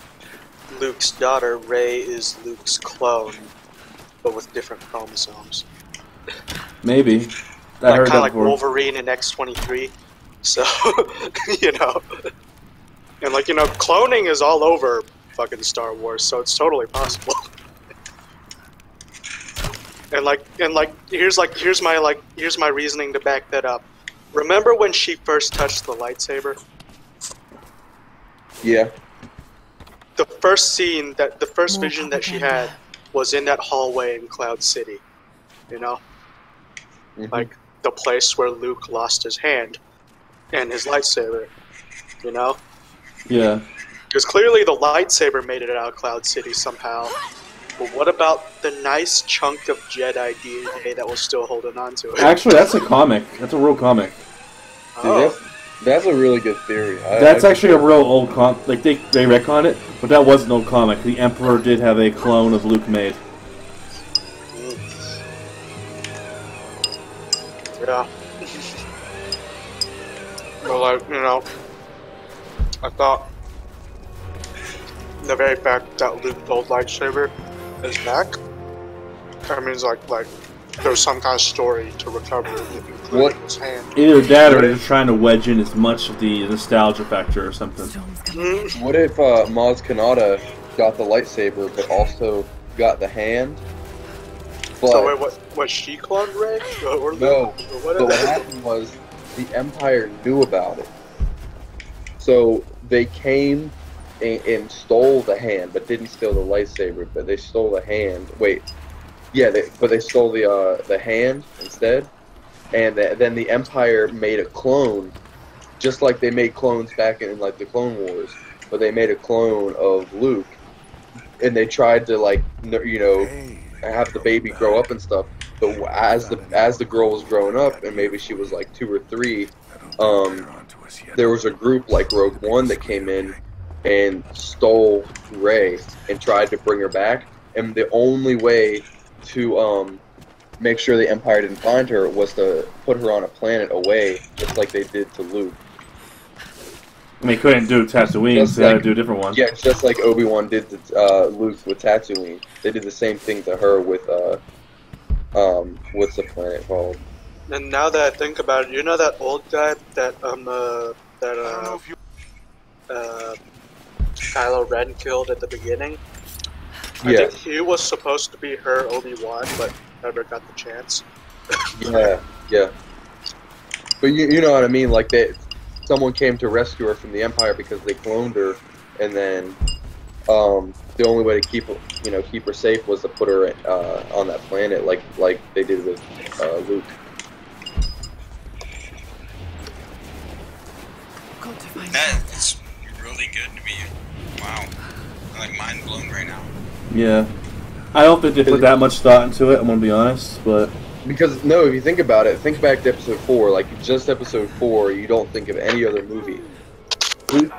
Luke's daughter. Rey is Luke's clone, but with different chromosomes. Maybe. Like, kind of like Wolverine in X-23. So, and cloning is all over fucking Star Wars, so it's totally possible. Here's my reasoning to back that up. Remember when she first touched the lightsaber? Yeah. The first scene, the first vision that she had was in that hallway in Cloud City. Like the place where Luke lost his hand and his lightsaber. Yeah. Because clearly the lightsaber made it out of Cloud City somehow. But what about the nice chunk of Jedi DNA that was still holding on to it? Actually, that's a comic. That's a real comic. Dude, that's a really good theory. That's actually a real old comic. Like, they retconned it, but that was an old comic. The Emperor did have a clone of Luke made. Yeah. Well, I thought the very fact that Luke's old lightsaber is back, that means like there's some kind of story to recover it, including his hand. Either that or they're trying to wedge in as much of the nostalgia factor or something. What if Maz Kanata got the lightsaber but also got the hand? But, so wait, what she cloned Rey? Or no, or but what happened was the Empire knew about it. So they came and stole the hand, but didn't steal the lightsaber, but they stole the hand. Wait, yeah, but they stole the hand instead. And then the Empire made a clone, just like they made clones back in like the Clone Wars, but they made a clone of Luke, and they tried to have the baby grow up and stuff. But as the girl was growing up, and maybe she was like 2 or 3, there was a group like Rogue One that came in and stole Rey and tried to bring her back. And the only way to make sure the Empire didn't find her was to put her on a planet away, just like they did to Luke. I mean, couldn't do Tatooine, so they had to do a different one. Yeah, just like Obi-Wan did to Luke with Tatooine. They did the same thing to her with, what's the planet called? And now that I think about it, you know that old guy that Kylo Ren killed at the beginning? I think he was supposed to be her Obi-Wan, but never got the chance. Yeah. But you know what I mean? Like, someone came to rescue her from the Empire because they cloned her, and then the only way to keep her safe was to put her on that planet, like they did with Luke. That's really good to me. Wow, I'm like mind blown right now. Yeah, I don't think they put that much thought into it. I'm gonna be honest, but because no, if you think about it, think back to episode 4. Like just episode 4, you don't think of any other movie. Luke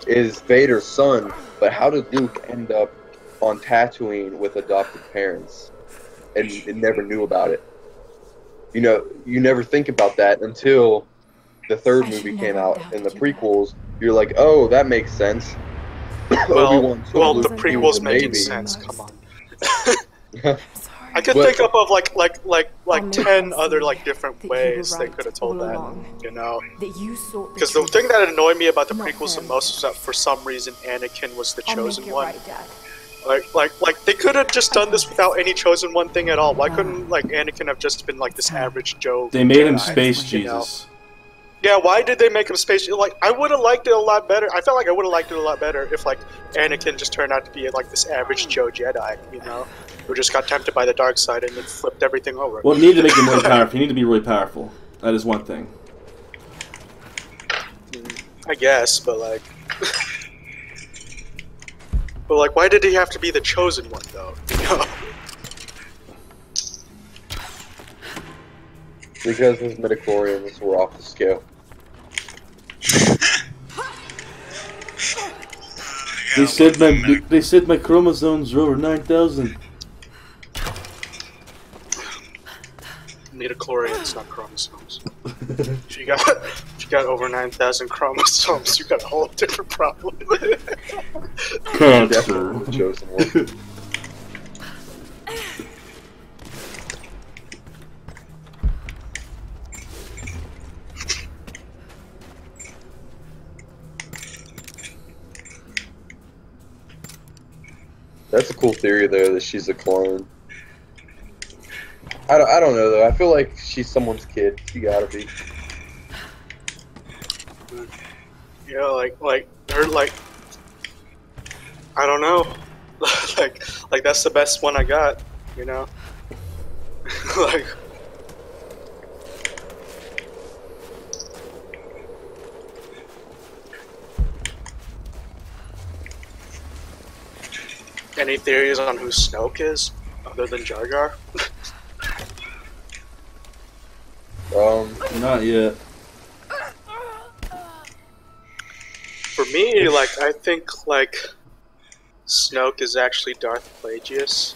is Vader's son, but how did Luke end up on Tatooine with adopted parents and never knew about it? You never think about that until the third movie came out. In the prequels, you're like, oh, that makes sense. Well, the prequels making sense. Come on. I could think up of like 10 other like different ways they could have told that, you know. Because the thing that annoyed me about the prequels the most was that for some reason Anakin was the chosen one. Like they could have just done this without any chosen one thing at all. Why couldn't like Anakin have just been like this average Joe? They made him Jedi, Space you know? Jesus. Yeah, why did they make him space? Like, I would have liked it a lot better. I felt like I would have liked it a lot better if, like, Anakin just turned out to be, like, this average Joe Jedi, you know? Who just got tempted by the dark side and then flipped everything over. Well, you need to make him really powerful. You need to be really powerful. That is one thing. I guess, but, like... but, like, why did he have to be the chosen one, though? You know? Because his midichlorians were off the scale. They said my chromosomes are over 9,000. Midichlorians, not chromosomes. If you got over 9,000 chromosomes, you got a whole different problem. Definitely the chosen one. That's a cool theory, though, that she's a clone. I don't know, though. I feel like she's someone's kid. She gotta be. Yeah, like her, like, I don't know. like that's the best one I got, you know? Like... Any theories on who Snoke is, other than Jar Jar? Not yet. For me, like, I think, like, Snoke is actually Darth Plagueis.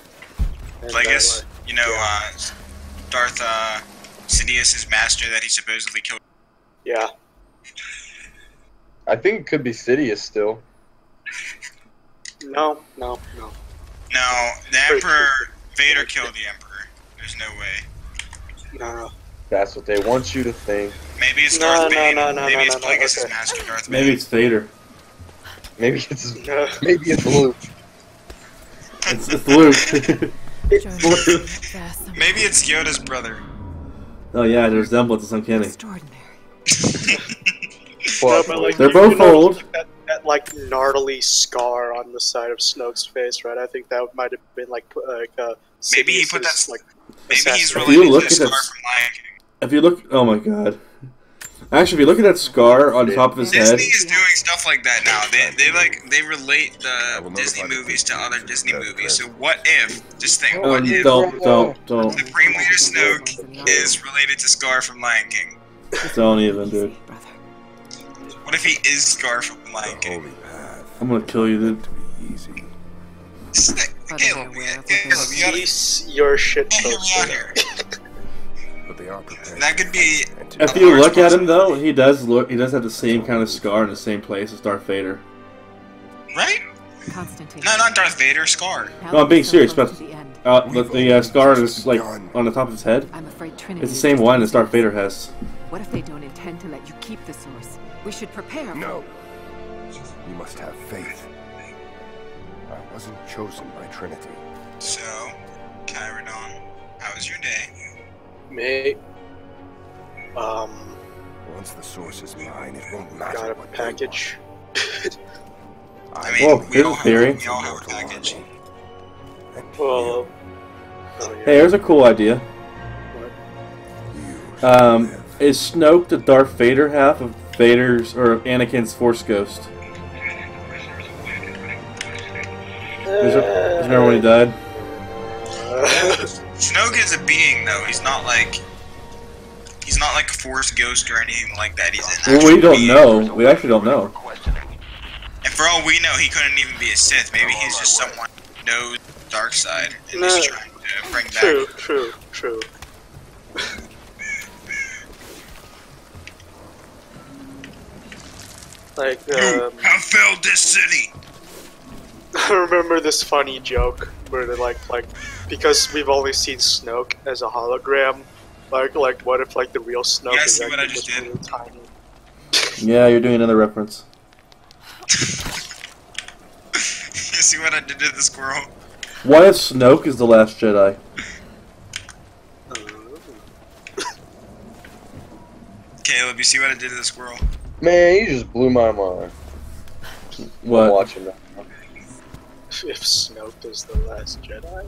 Well, I guess, you know, Darth Sidious's master that he supposedly killed. Yeah. I think it could be Sidious still. No. No, the Emperor... Vader killed the Emperor. There's no way. No. That's what they want you to think. Maybe it's Darth Vader. Maybe it's Plagueis' master, Darth Vader. Maybe it's Vader. Maybe it's Luke. It's Luke. Maybe it's Yoda's brother. Oh yeah, there's resemblance. It's uncanny. No, but, like, they're both old. That like gnarly scar on the side of Snoke's face, right? I think that might have been like maybe he put that. Like, maybe he's related to the scar from Lion King. If you look, oh my god. Actually, if you look at that scar on the top of his head. Disney is doing stuff like that now. They relate the Disney movies to other Disney movies. So what if? Just think. What if? Don't. Supreme Leader Snoke is related to Scar from Lion King? Don't even, dude. What if he is Scar from Lion King? I'm gonna kill you, dude. Caleb, you Peace your shit here. But they are prepared. That could be. If you look at him though, he does have the same kind of scar in the same place as Darth Vader. Right? No, not Darth Vader. Scar. No, I'm being serious. But the scar is like on the top of his head. It's the same one as Darth Vader has. What if they don't intend to let you keep the source? We should prepare. No. You must have faith. I wasn't chosen by Trinity. So, Kyradon, how was your day? Me. Once the source is mine, it won't matter. Got a what package. I mean, Whoa, we here's all a theory. have a package. Well, Hey, here's a cool idea. Is Snoke the Darth Vader half of Vader's or Anakin's Force Ghost? Remember when he died? Snoke is a being, though. He's not like a Force Ghost or anything like that. He's an Well, we don't being. know. We actually don't know. And for all we know, he couldn't even be a Sith. Maybe he's just someone who knows the dark side and is trying to bring back. True. Like, You have failed this city. I remember this funny joke where they're like because we've only seen Snoke as a hologram, like what if like the real Snoke is see what I actually just just did? really tiny? Yeah, you're doing another reference. You see what I did to the squirrel? What if Snoke is the Last Jedi? Caleb, you see what I did to the squirrel? Man, you just blew my mind. What? I'm watching that. If Snoke is the Last Jedi.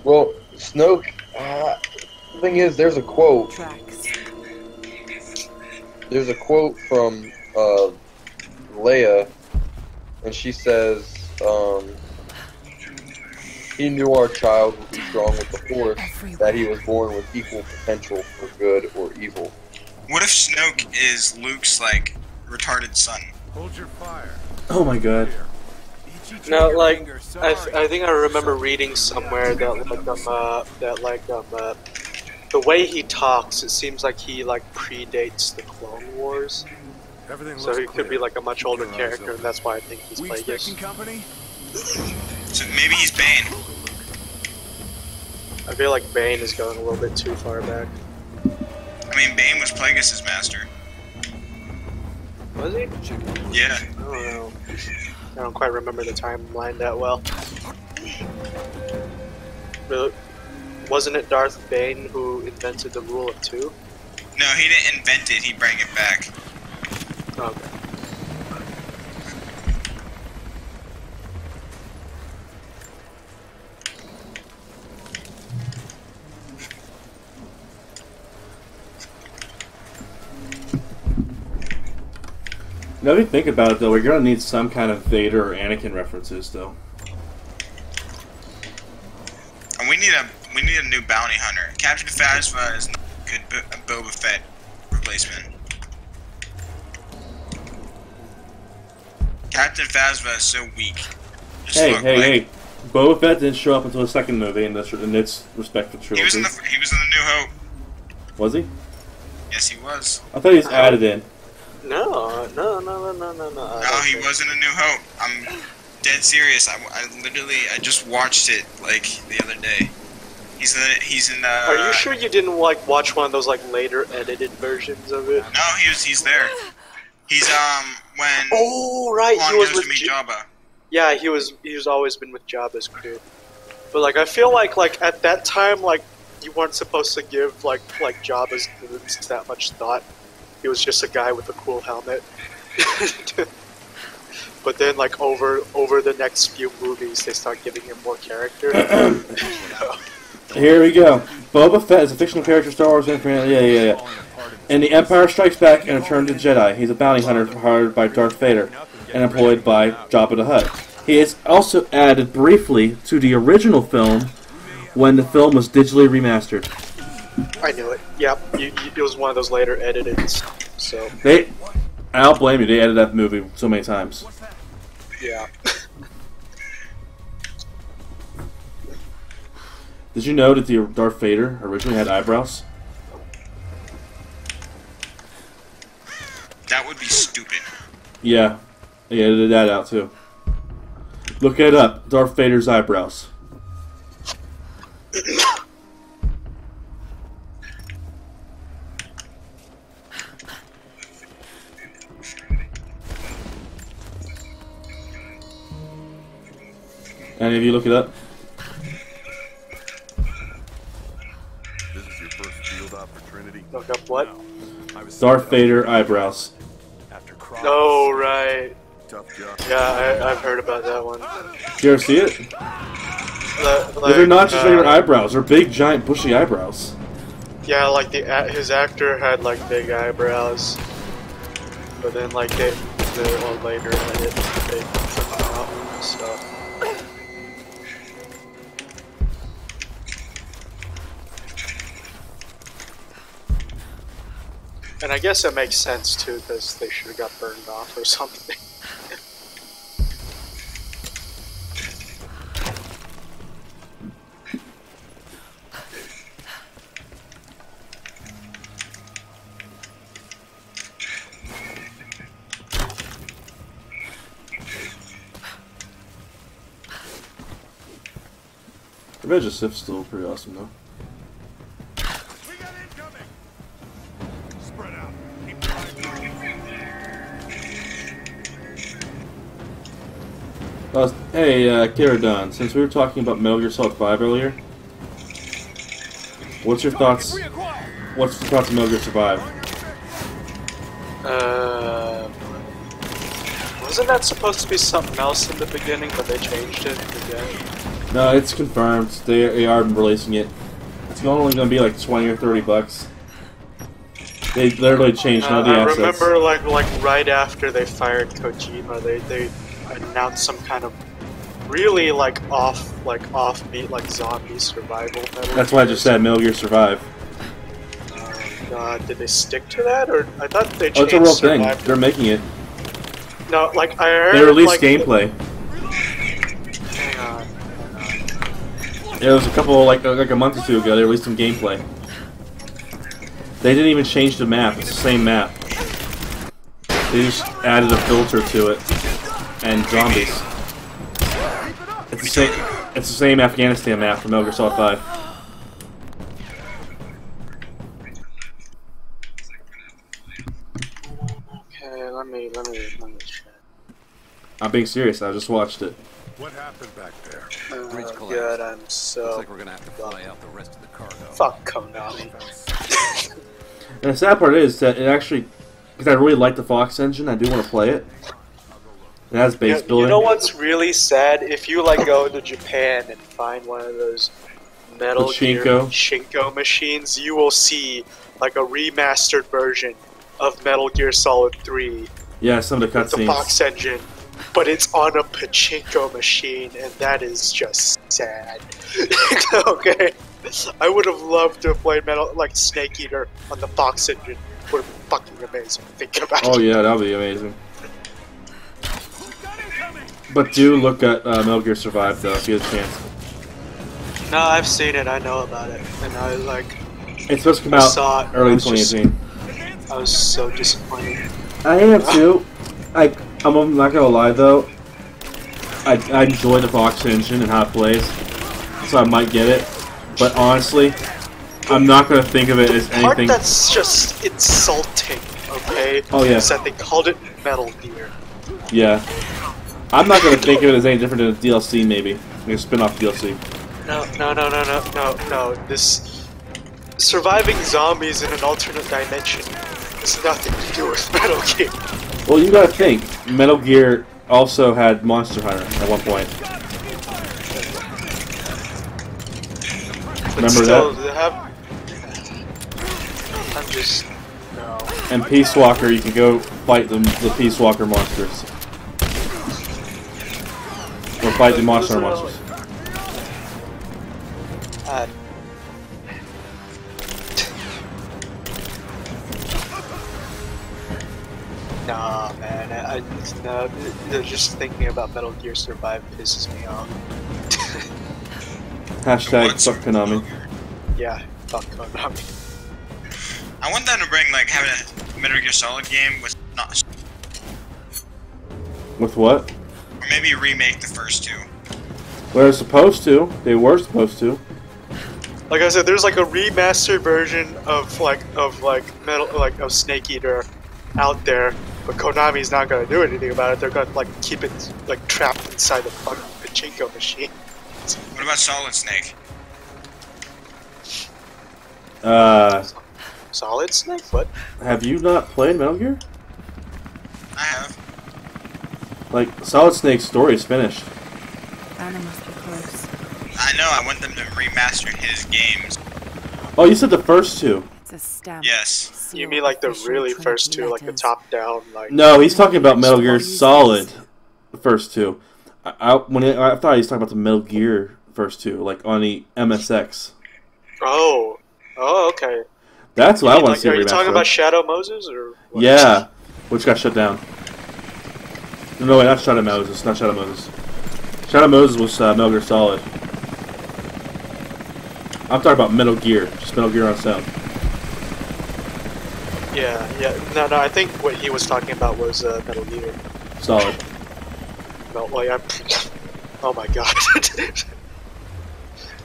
Well, Snoke. The thing is, there's a quote. There's a quote from Leia, and she says, "He knew our child would be strong with the Force, that he was born with equal potential for good or evil." What if Snoke is Luke's like retarded son? Hold your fire. Oh my god. No, like I think I remember reading somewhere that the way he talks, it seems like he like predates the Clone Wars. So he could be like a much older character, and that's why I think he's Plagueis. Company? So maybe he's Bane. I feel like Bane is going a little bit too far back. I mean, Bane was Plagueis' master. Was he? Yeah. I don't know. I don't quite remember the timeline that well. But wasn't it Darth Bane who invented the rule of two? No, he didn't invent it. He brought it back. Okay. Now that you think about it, though, we're gonna need some kind of Vader or Anakin references, though. And we need a new bounty hunter. Captain Phasma is not a good Boba Fett replacement. Captain Phasma is so weak. Just look, Hey! Boba Fett didn't show up until the second movie in its respective trilogy. He was in the New Hope. Was he? Yes, he was. I thought he was added in. No. No, he wasn't a New Hope. I'm dead serious. I just watched it like the other day. He's in. Are you sure you didn't like watch one of those like later edited versions of it? No, he's there. He's when. Oh right, Han he was goes with to meet Jabba. Yeah, he was always been with Jabba's crew. But like I feel like at that time like you weren't supposed to give like Jabba's moves that much thought. He was just a guy with a cool helmet. But then like over the next few movies they start giving him more character. Here we go. Boba Fett is a fictional character, Star Wars fan. Yeah. In The Empire Strikes Back and Return to Jedi, he's a bounty hunter hired by Darth Vader and employed by Jabba the Hutt. He is also added briefly to the original film when the film was digitally remastered. I knew it. Yep, it was one of those later edited. So I don't blame you. They edited that movie so many times. Yeah. Did you know that the Darth Vader originally had eyebrows? That would be stupid. Yeah, they edited that out too. Look it up. Darth Vader's eyebrows. Any of you look it up? This is your first field op for Trinity. Look up what? Darth Vader eyebrows. Oh right. Tough job. Yeah, I've heard about that one. Did you ever see it? They're not just regular eyebrows. They're big, giant, bushy eyebrows. Yeah, like his actor had like big eyebrows, but then like they later edit they took them out and stuff. And I guess it makes sense too, because they should have got burned off or something. Revenge of Sith's still pretty awesome though. Hey, Kiradon, since we were talking about Metal Gear Solid 5 earlier, what's your thoughts? What's your thoughts on Metal Gear Survive? Wasn't that supposed to be something else in the beginning, but they changed it again? No, it's confirmed. They are releasing it. It's only going to be like 20 or 30 bucks. They literally changed none of the assets. I remember, like right after they fired Kojima, they announced some kind of really offbeat zombie survival. That's why I just said Metal Gear Survive. Did they stick to that, or I thought they changed? Oh, it's a real Survive. thing. They're making it. No, I heard they released gameplay. Hang on. Yeah, it was a couple like a month or two ago. They released some gameplay. They didn't even change the map. It's the same map. They just added a filter to it and zombies. It's the same. It's the same Afghanistan map from Metal Gear Solid 5. Okay, let me check. I'm being serious. I just watched it. What happened back there? God, I'm so. Looks like we're gonna have to fly out the rest of the cargo. Fuck Konami. And the sad part is that it actually, because I really like the Fox engine, I do want to play it. It has base building. You know what's really sad? If you go to Japan and find one of those Metal Gear Pachinko machines, you will see like a remastered version of Metal Gear Solid 3. Yeah, some of the with the cutscenes. Fox engine, but it's on a Pachinko machine, and that is just sad. Okay, I would have loved to have played Snake Eater on the Fox engine. Would have been fucking amazing. Think about it. Oh yeah, that'd be amazing. But do look at Metal Gear Survive though, if you have a chance. No, I've seen it. I know about it, and I It's supposed to come out early 2018. I was so disappointed. I am too. I'm not gonna lie though. I enjoy the Fox engine and how it plays, so I might get it. But honestly, I'm not gonna think of it as anything. The part that's just insulting, okay? Oh yeah. Is that they called it Metal Gear. Yeah. I'm not gonna think of it as any different than a DLC, maybe like a spin-off DLC. No. This surviving zombies in an alternate dimension has nothing to do with Metal Gear. Well, you gotta think. Metal Gear also had Monster Hunter at one point. Remember that? I'm just no. And Peace Walker, you can go fight the Peace Walker monsters. Or fight the Monster Hunter monsters. Nah, man. No, just thinking about Metal Gear Survive pisses me off. Hashtag fuck Konami. Yeah, fuck Konami. I want them to bring have a Metal Gear Solid game with not. With what? Or maybe remake the first two. They're supposed to. They were supposed to. Like I said, there's a remastered version of of Snake Eater out there, but Konami's not gonna do anything about it. They're gonna keep it trapped inside the fucking Pachinko machine. What about Solid Snake? Solid Snake? What? Have you not played Metal Gear? I have. Solid Snake's story is finished. Anna must be close. I know, I want them to remaster his games. Oh, you said the first two. It's a stamp. Yes. You mean the really first two, the top down, No, he's talking about Metal Gear Solid, the first two. I thought he was talking about the Metal Gear first two, on the MSX. Oh, okay. That's what I want to see. Are you talking about Shadow Moses or? What? Yeah, which got shut down. No, wait, not Shadow Moses. Not Shadow Moses. Shadow Moses was Metal Gear Solid. I'm talking about Metal Gear, just Metal Gear on its own. Yeah. No, I think what he was talking about was Metal Gear Solid. No, oh my god.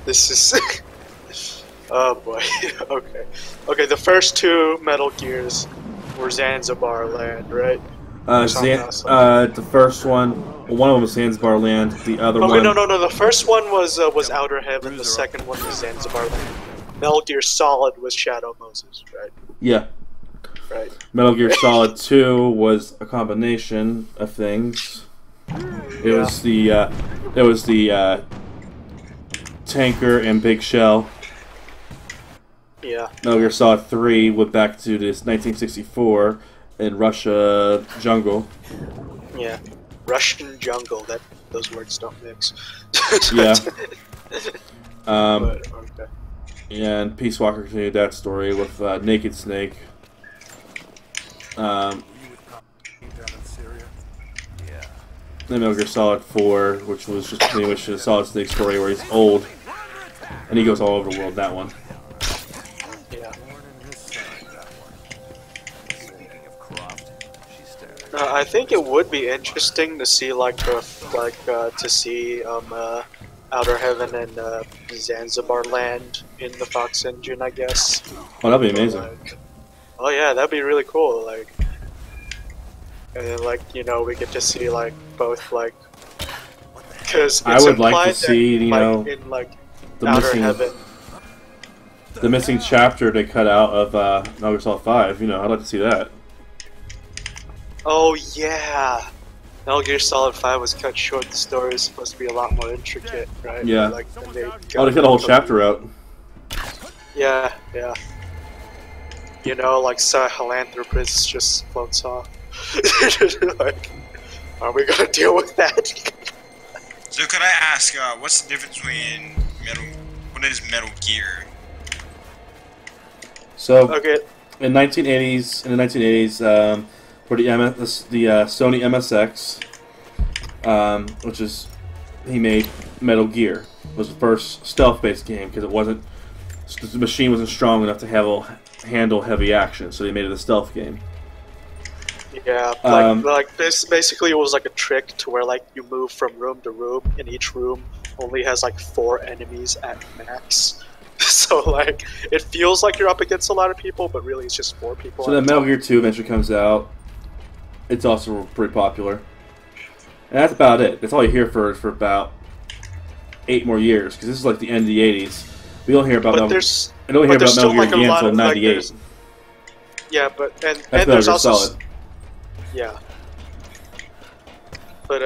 This is. Oh boy. Okay. Okay. The first two Metal Gears were Zanzibar Land, right? The first one of them was Zanzibar Land. The other one. Okay, no. The first one was Outer Heaven. The second one was Zanzibar Land. Metal Gear Solid was Shadow Moses, right? Yeah. Right. Metal Gear Solid 2 was a combination of things. It was the tanker and big shell. Yeah. Metal Gear Solid 3 went back to this 1964 in Russia jungle. Yeah. Russian jungle. Those words don't mix. Yeah. But, okay. Yeah, and Peace Walker continued that story with Naked Snake. Then Metal Gear Solid 4, which was just a continuation of the Solid Snake story where he's old. And he goes all over the world, that one. Yeah. I think it would be interesting to see to see Outer Heaven and Zanzibar Land in the Fox engine, I guess. Oh, that'd be amazing. Oh yeah, that'd be really cool. And then we get to see both because I would like to see in the Outer Heaven. The missing chapter they cut out of Metal Gear Solid 5. I'd like to see that. Oh yeah, Metal Gear Solid 5 was cut short. The story is supposed to be a lot more intricate, right? Yeah. They cut a whole chapter out. Yeah. Sahelanthropus just floats off. Are we gonna deal with that? So could I ask, what's the difference between what is Metal Gear? So, okay. in the 1980s, for the Sony MSX, which is, he made Metal Gear. It was the first stealth-based game because the machine wasn't strong enough to handle heavy action, so they made it a stealth game. Yeah, basically it was like a trick to where you move from room to room, and each room only has 4 enemies at max. So it feels like you're up against a lot of people, but really it's just 4 people. So then Metal Gear 2 eventually comes out. It's also pretty popular. And that's about it. That's all you hear for about 8 more years, because this is the end of the 80s. We don't hear about Metal Gear again until 98. Yeah, but that's there's also Solid. Yeah. But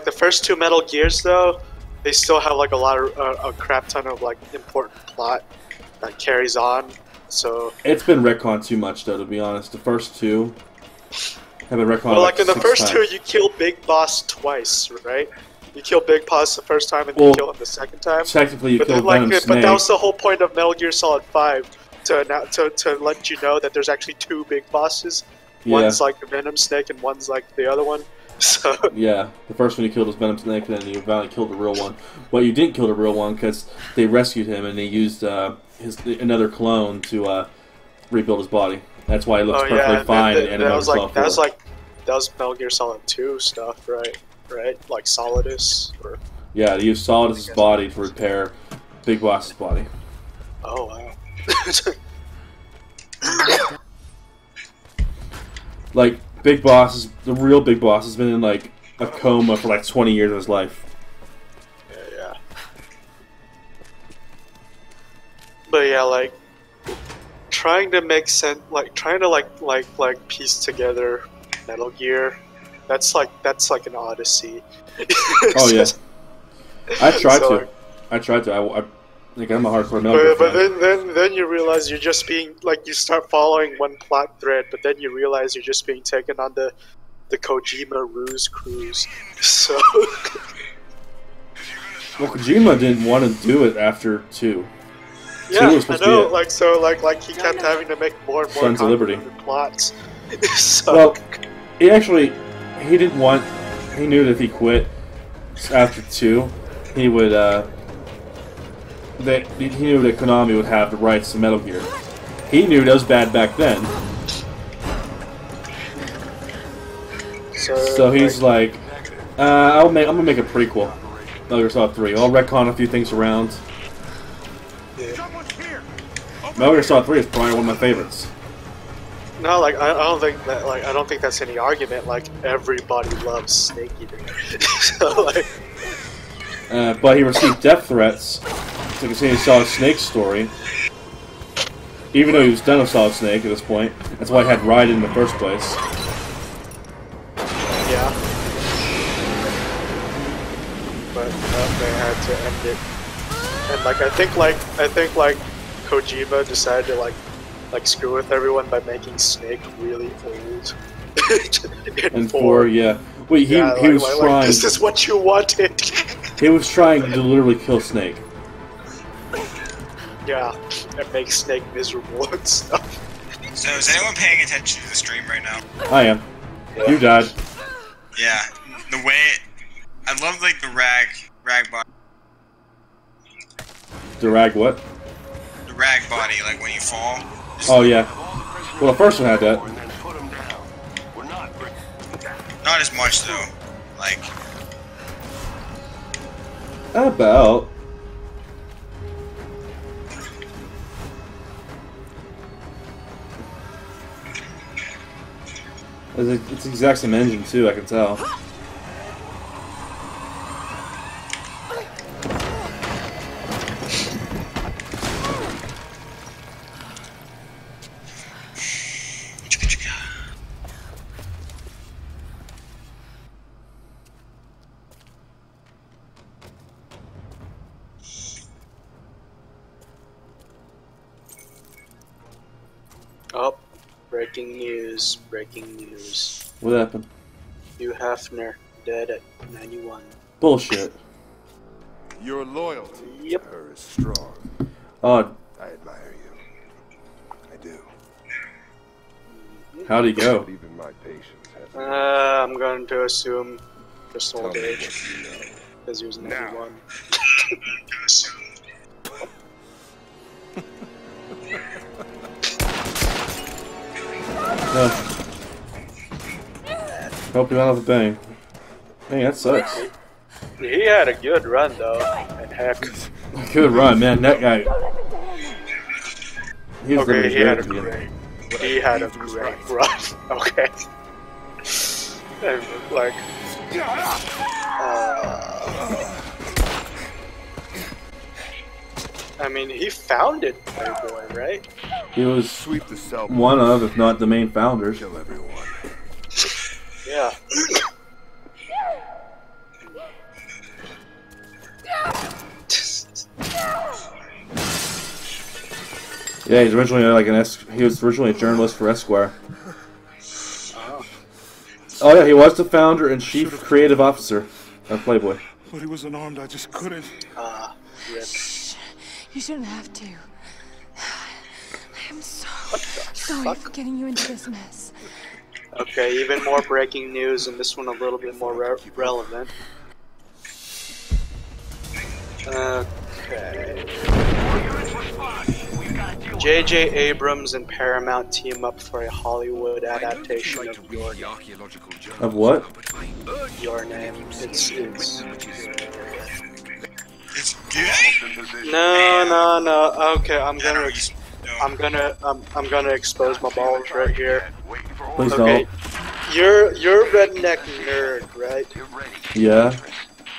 the first 2 Metal Gears though, they still have a crap ton of important plot that carries on. So it's been retconned too much though, to be honest. The first 2 have been retconned. Well, in the first times. 2, you kill Big Boss twice, right? You kill Big Boss the first time, and you kill him the second time. Technically, you kill Venom Snake. But that was the whole point of Metal Gear Solid 5, to let you know that there's actually 2 big bosses. Yeah. One's Venom Snake, and one's the other one. So yeah, the first one you killed was Venom Snake, and then you finally killed the real one. Well, you didn't kill the real one because they rescued him and they used another clone to rebuild his body. That's why he looks perfectly fine. That was Metal Gear Solid 2 stuff, right? Like Solidus, or yeah, they used Solidus' body to repair Big Boss's body. Oh wow! Big Boss, the real Big Boss, has been in a coma for 20 years of his life. Yeah. But yeah, trying to make sense, trying to piece together Metal Gear. That's an odyssey. Oh yeah. I tried to. I think I'm a hardcore Metal Gear But then you realize you're just being you start following one plot thread, but then you realize you're just being taken on the Kojima ruse cruise. So. Well, Kojima didn't want to do it after 2. Yeah, 2 was supposed I know. To be he kept having to make more and more Sons of Liberty plots. So. Well, he didn't want. He knew that if he quit after 2, he would. He knew that Konami would have the rights to Metal Gear. He knew that was bad back then. So he's I'm gonna make a prequel. Metal Gear Solid 3. I'll retcon a few things around. Yeah. Metal Gear Solid 3 is probably one of my favorites. No, like I don't think that I don't think that's any argument. Like everybody loves Snake Eater. So like, but he received death threats to continue Solid Snake's story, even though he was done with Solid Snake at this point. That's why he had Raiden in the first place. yeah. But they had to end it, and like I think Kojima decided to like screw with everyone by making Snake really old. And 4, yeah. Wait, he was trying. This is what you wanted. He was trying to literally kill Snake. Yeah, and make Snake miserable and stuff. So is anyone paying attention to the stream right now? I am. Yeah. You died. Yeah, the way I love like the rag body. The rag what? The rag body, like when you fall. Oh yeah. Well, the first one had that. Not as much though. Like. About. It's the exact same engine too, I can tell. Oh, breaking news, breaking news. What happened? Hugh Hefner, dead at 91. Bullshit. Your loyalty to her is strong. Oh. I admire you. I do. How'd he go? Even my patience has I'm going to assume just old age. Because he was 91. No. Hope you're out of the bang. Dang, that sucks. He had a good run though, and heck. Good run, man. That guy. He was Okay, he had a great. great run. Okay. And like. I mean, he founded Playboy, right? He was one of, if not the main founders. Kill everyone. Yeah. Yeah, he's originally like he was originally a journalist for Esquire. Oh yeah, he was the founder and chief creative officer of Playboy. But he was unarmed, I just couldn't. Rip. You shouldn't have to. I'm sorry for getting you into this mess. Okay, even more breaking news, and this one a little bit more relevant. Okay. J.J. Abrams and Paramount team up for a Hollywood adaptation of Your Name. Of what? Your Name. It's No. Okay, I'm gonna expose my balls right here. Please okay. don't. You're redneck nerd, right? Yeah.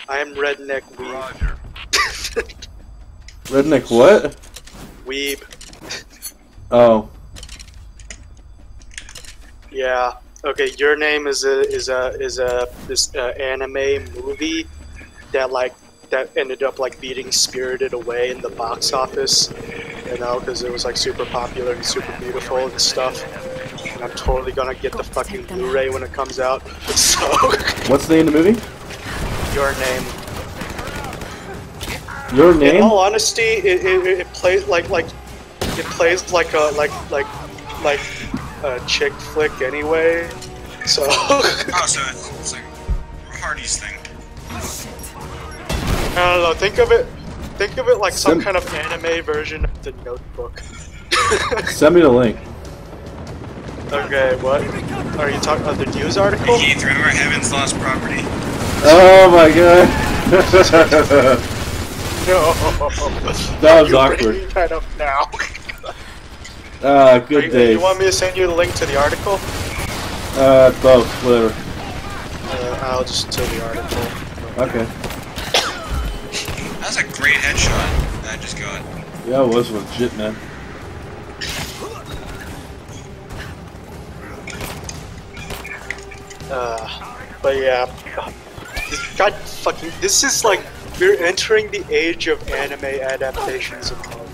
I'm redneck weeb. Redneck what? Weeb. Oh. Yeah. Okay. Your Name is this anime movie that ended up like beating Spirited Away in the box office. You know, because it was like super popular and super beautiful and stuff. And I'm totally gonna get the fucking Blu-ray when it comes out. So. What's the name of the movie? Your Name. Your Name? In all honesty, it plays like it plays like a chick flick anyway. So. Oh, so it's like Hardy's thing. I don't know. Think of it like some kind of anime version of The Notebook. Send me the link. Okay, what? Are you talking about the news article? Keith, remember Heaven's Lost Property? Oh my god. No. That was You're awkward. bringing that up now. Good day. You want me to send you the link to the article? Both, whatever. I'll just do the article. Okay. That's a great headshot that I just got. Yeah, it was legit, man. But yeah. God fucking. This is like. We're entering the age of anime adaptations of love.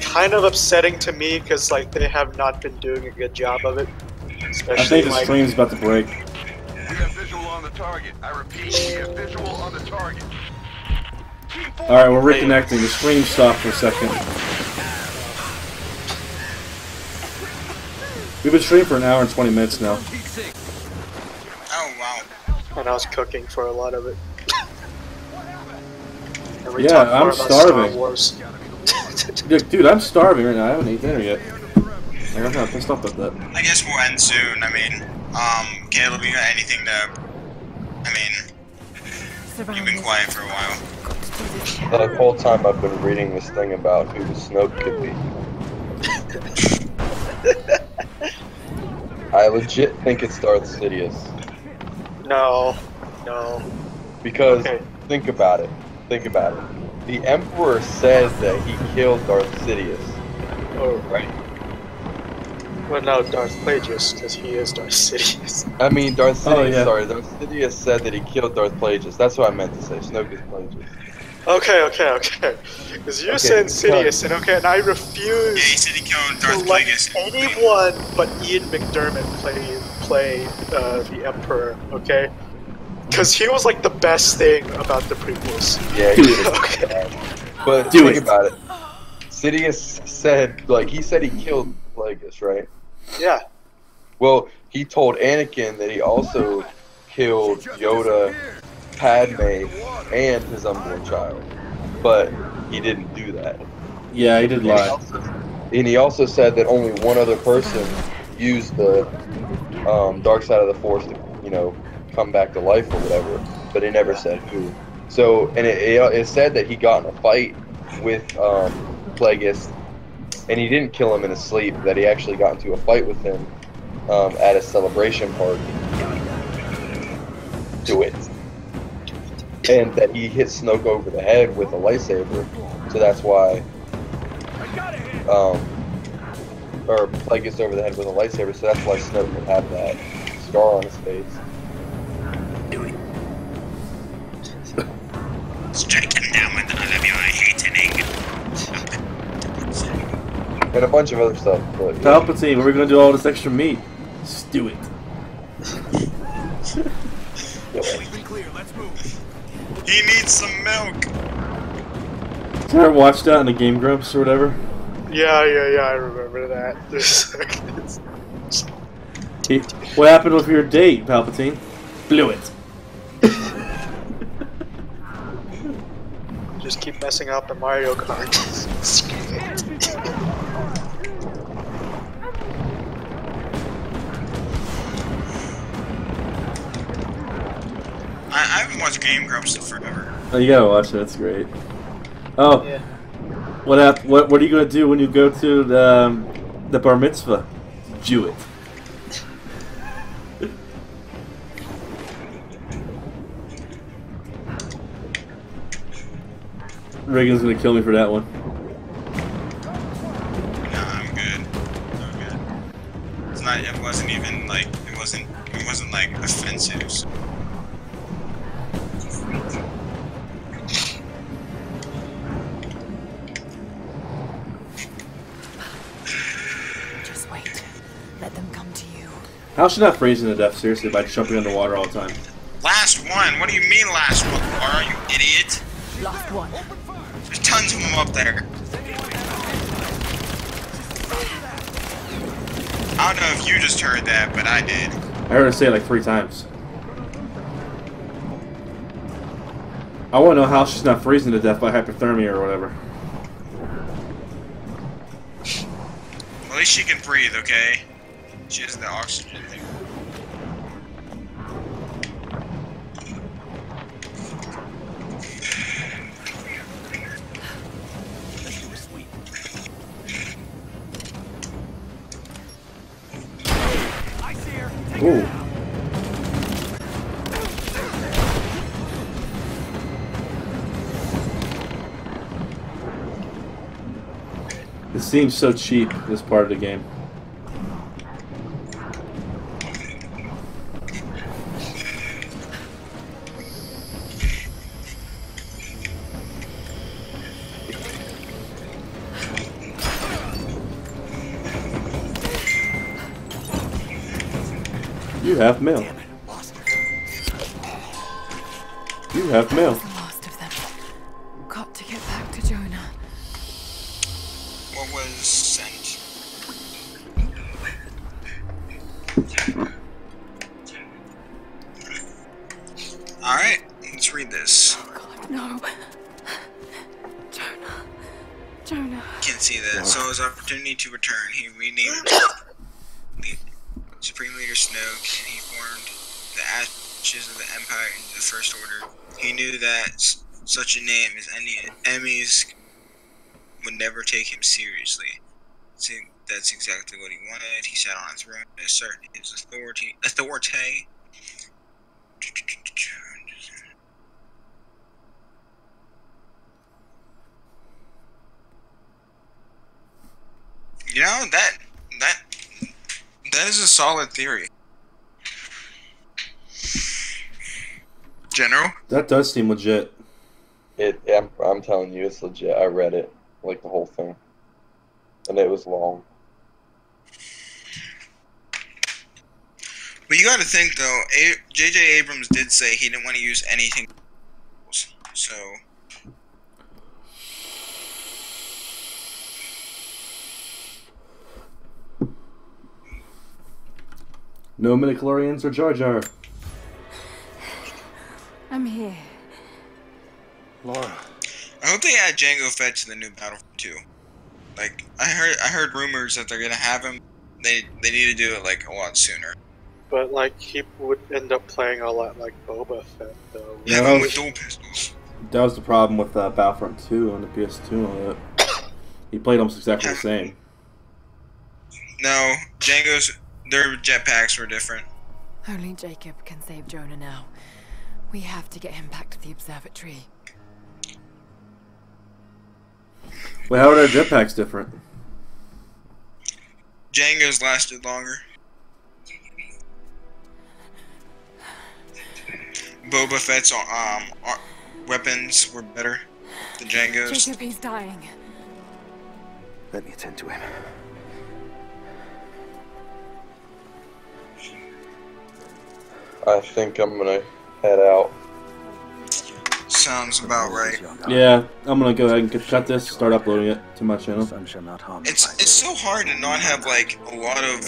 Kind of upsetting to me because like they have not been doing a good job of it. Especially I think the like, stream's about to break. We have visual on the target. I repeat, we have visual on the target. Alright, we're reconnecting. The stream stopped for a second. We've been streaming for an hour and 20 minutes now. Oh wow. And I was cooking for a lot of it. Yeah, I'm starving. Star Wars. Dude, I'm starving right now. I haven't eaten dinner yet. I'm kind of pissed off about that. I guess we'll end soon. I mean, Caleb, you got anything to? I mean, you've been quiet for a while. The whole time I've been reading this thing about who the Snoke could be. I legit think it's Darth Sidious. No. Because, think about it. The Emperor said that he killed Darth Sidious. Oh, right. Well, no, Darth Plagueis, because he is Darth Sidious. I mean, Darth Sidious, Oh, yeah. sorry, Darth Sidious said that he killed Darth Plagueis. That's what I meant to say. Snoke is Plagueis. Okay. Because you're saying Sidious, and I Yeah, he refuse said he killed to Darth let Plagueis. anyone but Ian McDermott play the Emperor, okay? Because he was like the best thing about the prequels. Yeah, he did. Okay. But think about it. Sidious said, he said he killed Plagueis, right? Yeah. Well, he told Anakin that he also killed Yoda, Padme, and his unborn child. But he didn't do that. Yeah, he did lie. And he also said that only one other person used the dark side of the Force to, come back to life or whatever. But he never said who. So, and it said that he got in a fight with Plagueis, and he didn't kill him in his sleep. That he actually got into a fight with him at a celebration party. Do it. And that he hit Snoke over the head with a lightsaber, so that's why, or Plagueis over the head with a lightsaber, so that's why Snoke would have that scar on his face. Strike him down with all of your hating. And a bunch of other stuff, but... Palpatine, we're gonna do all this extra meat. Stew it. He needs some milk. Did you ever watch that in the Game Grumps or whatever? Yeah, I remember that. What happened with your date, Palpatine? Blew it. Just keep messing up in Mario Kart. I haven't watched Game Grumps in forever. Oh, you gotta watch it. It's great. Oh, yeah. What are you gonna do when you go to the bar mitzvah? Do it. Reagan's gonna kill me for that one. Nah, I'm good. It's not. It wasn't even like. It wasn't like offensive. So. Just wait. Let them come to you. How's she not freezing to death, seriously, by jumping underwater all the time? Last one? What do you mean last one? Are you idiot? Last one. There's tons of them up there. I don't know if you just heard that, but I did. I heard her say it like 3 times. I want to know how she's not freezing to death by hypothermia or whatever. At least she can breathe, okay? She has the oxygen thing. seems so cheap, this part of the game. You have mail. You have mail. The last of them. Got to get back to Jonah. What was sent? Alright, let's read this. Oh God, no. Jonah. Can't see that. So his opportunity to return, he renamed Supreme Leader Snoke, and he formed the ashes of the Empire into the First Order. He knew that such a name as any enemies would never take him seriously. See, that's exactly what he wanted. He sat on his throne to assert his authority. You know, that is a solid theory. General? That does seem legit. I'm telling you, it's legit. I read it, like the whole thing, and it was long. But you got to think though, J.J. Abrams did say he didn't want to use anything, so. No midichlorians or Jar Jar. I'm here. Laura. I hope they add Jango Fett to the new Battlefront 2. Like, I heard rumors that they're gonna have him. They need to do it like a lot sooner. But like he would end up playing a lot like Boba Fett though. Yeah, that with dual pistols. That was the problem with Battlefront 2 on the PS2 and all that. He played almost exactly the same. No, their jetpacks were different. Only Jacob can save Jonah now. We have to get him back to the observatory. Wait, how are their jetpacks different? Jango's lasted longer. Boba Fett's weapons were better than Jango's. Jacob, he's dying. Let me attend to him. I think I'm gonna head out. Sounds about right. Yeah, I'm gonna go ahead and cut this, start uploading it to my channel. It's so hard to not have like a lot of.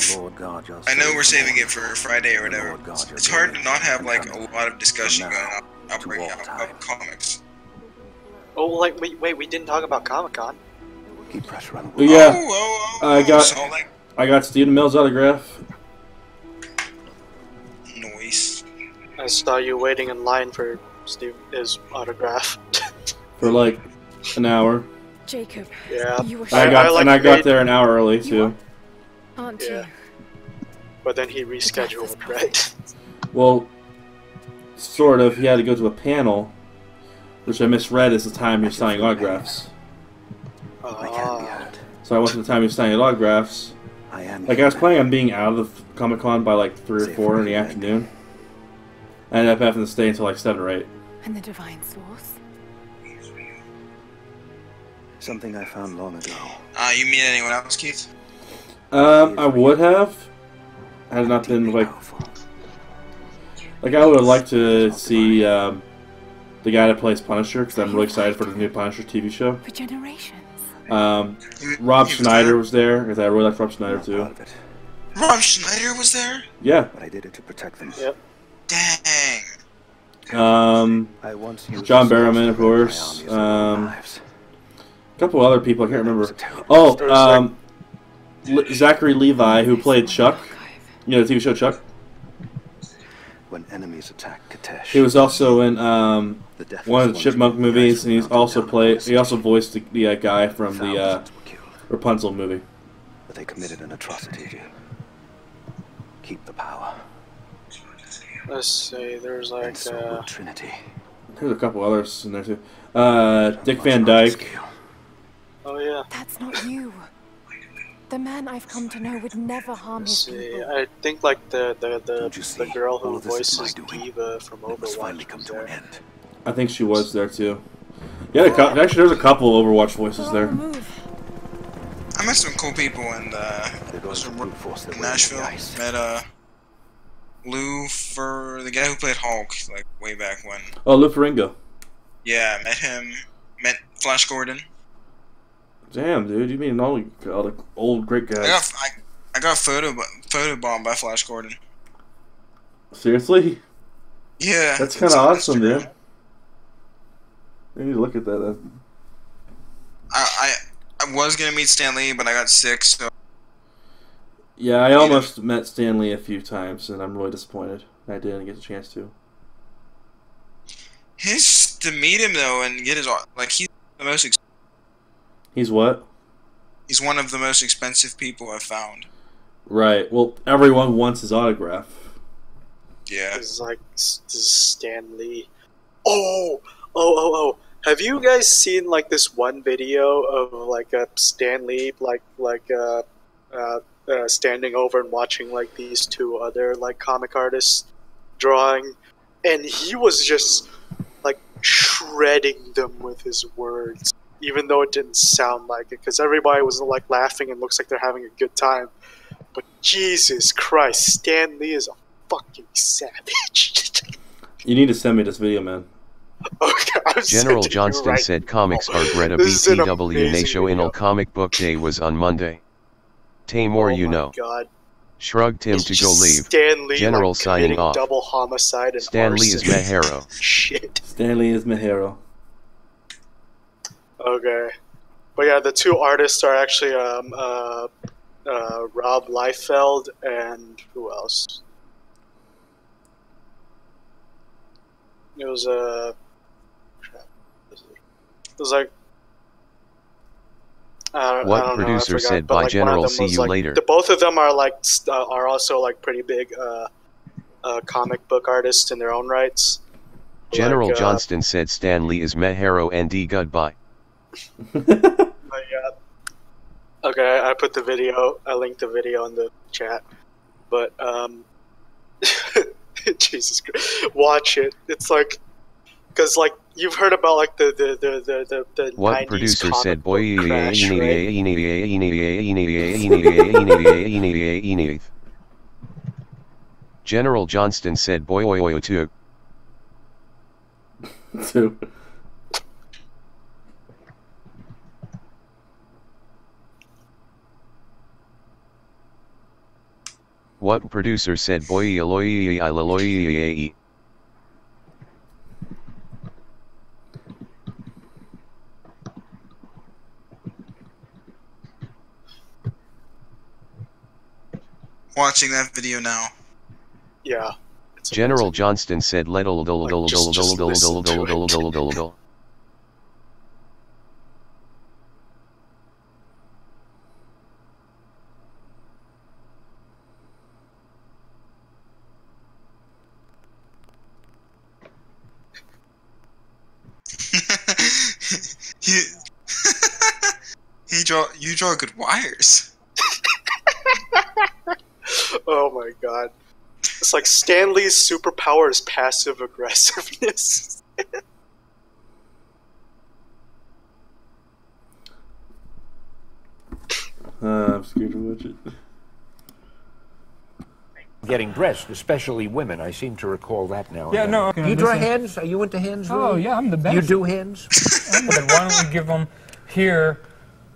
I know we're saving it for Friday or whatever. It's hard to not have like a lot of discussion going on about comics. Oh, like wait, we didn't talk about Comic-Con. Keep pressure on the Well, yeah, Oh, I got Stephen Amell's autograph. Noise. I saw you waiting in line for his autograph. For like an hour. Jacob. Yeah. You were I got there an hour early too. Aren't you? Yeah. But then he rescheduled, right? Well, sort of. He had to go to a panel, which I misread as the time he was signing autographs. So I went to the time he was signing autographs. Like I was planning on being out of Comic-Con by like 3 or 4 in the afternoon. I ended up having to stay until like 7 or 8. And the divine source? Something I found long ago. You meet anyone else, Keith? I would have. Had it not been like I would have liked to see the guy that plays Punisher, because I'm really excited for the new Punisher TV show. For generations. Rob Schneider was there, because I really like Rob Schneider too. Rob Schneider was there? Yeah. But I did it to protect them. Yep. Dang. John Barrowman, of course. A couple other people I can't remember. Oh, Zachary Levi, who played Chuck. You know the TV show Chuck. When enemies attack Katesh. He was also in one of the Chipmunk movies, and he also voiced the guy from the Rapunzel movie. But they committed an atrocity to keep the power. Let's see, there's like Trinity. There's a couple others in there too. Dick Van Dyke. Oh yeah. That's not you. The man I've come to know would never harm his people. I think like the girl all who of this is voices my doing. Diva from It must finally Overwatch come was to an there. end. I think she was there too. Yeah, actually, there's a couple Overwatch voices there. I met some cool people in Nashville. Met Lou for the guy who played Hulk like way back when. Oh, Lou Ferrigno. Yeah, met him. Met Flash Gordon. Damn, dude, you mean all the old great guys? I got photo bombed by Flash Gordon. Seriously? Yeah. That's kind of awesome, dude. I need to look at that then. I was gonna meet Stan Lee, but I got sick, so. Yeah, I almost met Stan Lee a few times, and I'm really disappointed I didn't get a chance to. To meet him though and get his he's the most. He's what? He's one of the most expensive people I've found. Right. Well, everyone wants his autograph. Yeah. It's like this is Stan Lee. Oh! Have you guys seen like this one video of like a Stan Lee standing over and watching like these two other like comic artists drawing, and he was just like shredding them with his words, even though it didn't sound like it, because everybody was like laughing and looks like they're having a good time. But Jesus Christ, Stan Lee is a fucking savage. You need to send me this video, man. Okay, General Johnston said comics are Greta BTW National Comic Book Day was on Monday. Tamor, you know. God. Shrugged him to go leave. Stan Lee, General like, signing off. Double homicide and Stan Lee is my hero. Shit. Stan Lee is my hero. Okay. But yeah, the two artists are actually Rob Liefeld and who else? It was like What producer said by General see you later? Both of them are like are also like pretty big comic book artists in their own rights. General Johnston said Stan Lee is my hero and goodbye. Okay, I put the video. I linked the video in the chat, but Jesus Christ, watch it. It's like, because like you've heard about like the what 90s producer comic said boy book crash, right? General Johnston said boy too. What producer said boy aloy. Watching that video now. Yeah. General Johnston said You draw good wires. Oh my god. It's like Stan Lee's superpower is passive aggressiveness. I'm scared to watch it. Getting dressed, especially women. I seem to recall that now. Yeah, no. You draw hands? Are you into hands? Oh, really? yeah, I'm the best. You do hands? But why don't we give them here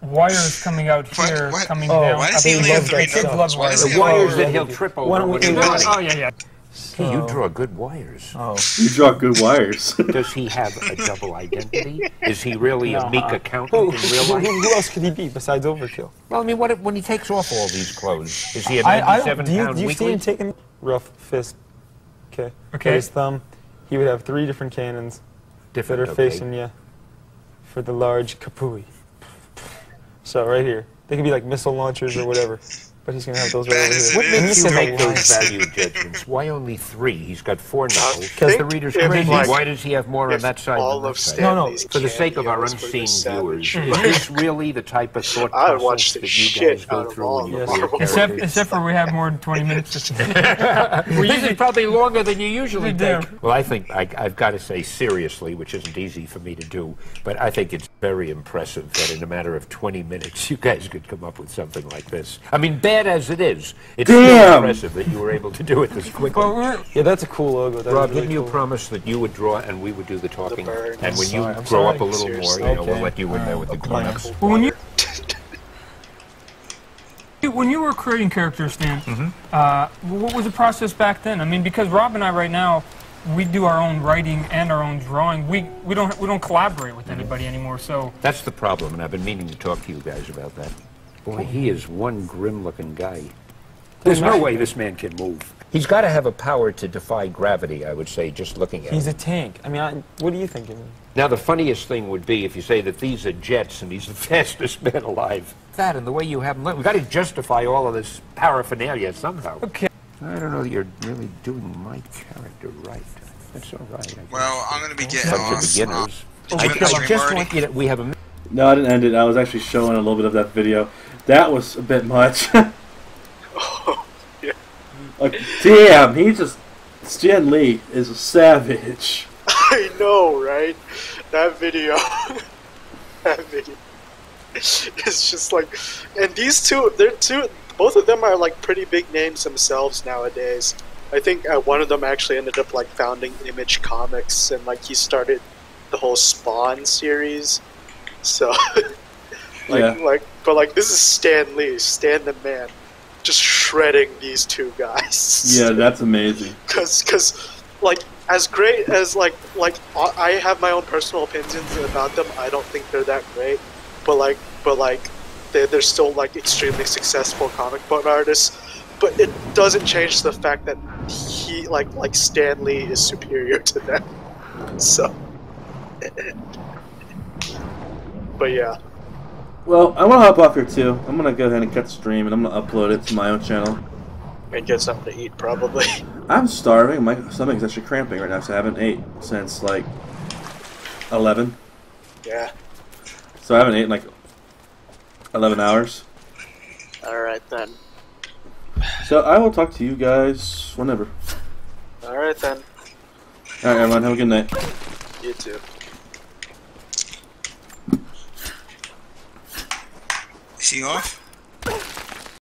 wires coming out here, coming down? Why does he only have 3 numbers? Why does he The have wires that he'll trip over. Oh, yeah. Hey, you draw good wires. Oh. You draw good wires. Does he have a double identity? Is he really a meek accountant in real life? Who else could he be besides Overkill? Well, I mean, when he takes off all these clothes, is he a 97-pound Do you see weakling? him taking rough fist? Okay. Okay. His thumb. He would have 3 different cannons that are facing you for the large kapui. So right here, they could be like missile launchers or whatever. But he's gonna have those Bad right over as here. it What makes is, you so make those impressive. value judgments? Why only 3? He's got 4 now. I Because the think reader's if, crazy. like, Why does he have more on if that side all than of that side? Stanley's For the sake of our cameos were unseen this viewers, savage. is this really the type of thought I process watched the that you shit guys go out of through all when you the create Marvel characters? Except for we have more than 20 minutes to spend. This is probably longer than you usually We do. take. Well, I think I've got to say seriously, which isn't easy for me to do, but I think it's very impressive that in a matter of 20 minutes you guys could come up with something like this. I mean, bad as it is, it's still impressive that you were able to do it this quickly. Yeah, that's a cool logo. That Rob, is really didn't you cool. promise that you would draw and we would do the talking? And when you I'm grow sorry. up a little more, you know, we'll let you in there with the comics. Well, when you were creating characters, Stan, what was the process back then? I mean, because Rob and I right now, we do our own writing and our own drawing. We don't collaborate with anybody anymore. So that's the problem, and I've been meaning to talk to you guys about that. Boy, he is one grim-looking guy. There's no way this man can move. He's got to have a power to defy gravity, I would say, just looking at He's him. a tank. I mean, what do you think of him? Now, the funniest thing would be if you say that these are jets and he's the fastest man alive. That and the way you have him, we've got to justify all of this paraphernalia somehow. Okay. I don't know that you're really doing my character right. That's all right. Well, I'm gonna be getting Bunch off. of beginners. Did I you end the stream just already? want you to, we have a... No, I didn't end it. I was actually showing a little bit of that video. That was a bit much. Like, damn, he just... Stan Lee is a savage. I know, right? That video. That video. It's just like... And these two, both of them are like pretty big names themselves nowadays. I think one of them actually ended up like founding Image Comics, and like he started the whole Spawn series. So, but this is Stan Lee, Stan the Man, just shredding these two guys. Yeah, that's amazing. Cause like as great as like I have my own personal opinions about them. I don't think they're that great, but they're still like extremely successful comic book artists. But it doesn't change the fact that he like Stan Lee is superior to them. So, but yeah. Well, I want to hop off here too. I'm going to go ahead and cut the stream and I'm going to upload it to my own channel. And get something to eat, probably. I'm starving. My stomach's actually cramping right now, so I haven't ate since like 11. Yeah. So I haven't eaten like 11 hours. Alright then. So I will talk to you guys whenever. Alright then. Alright, everyone. Have a good night. You too. Is he off?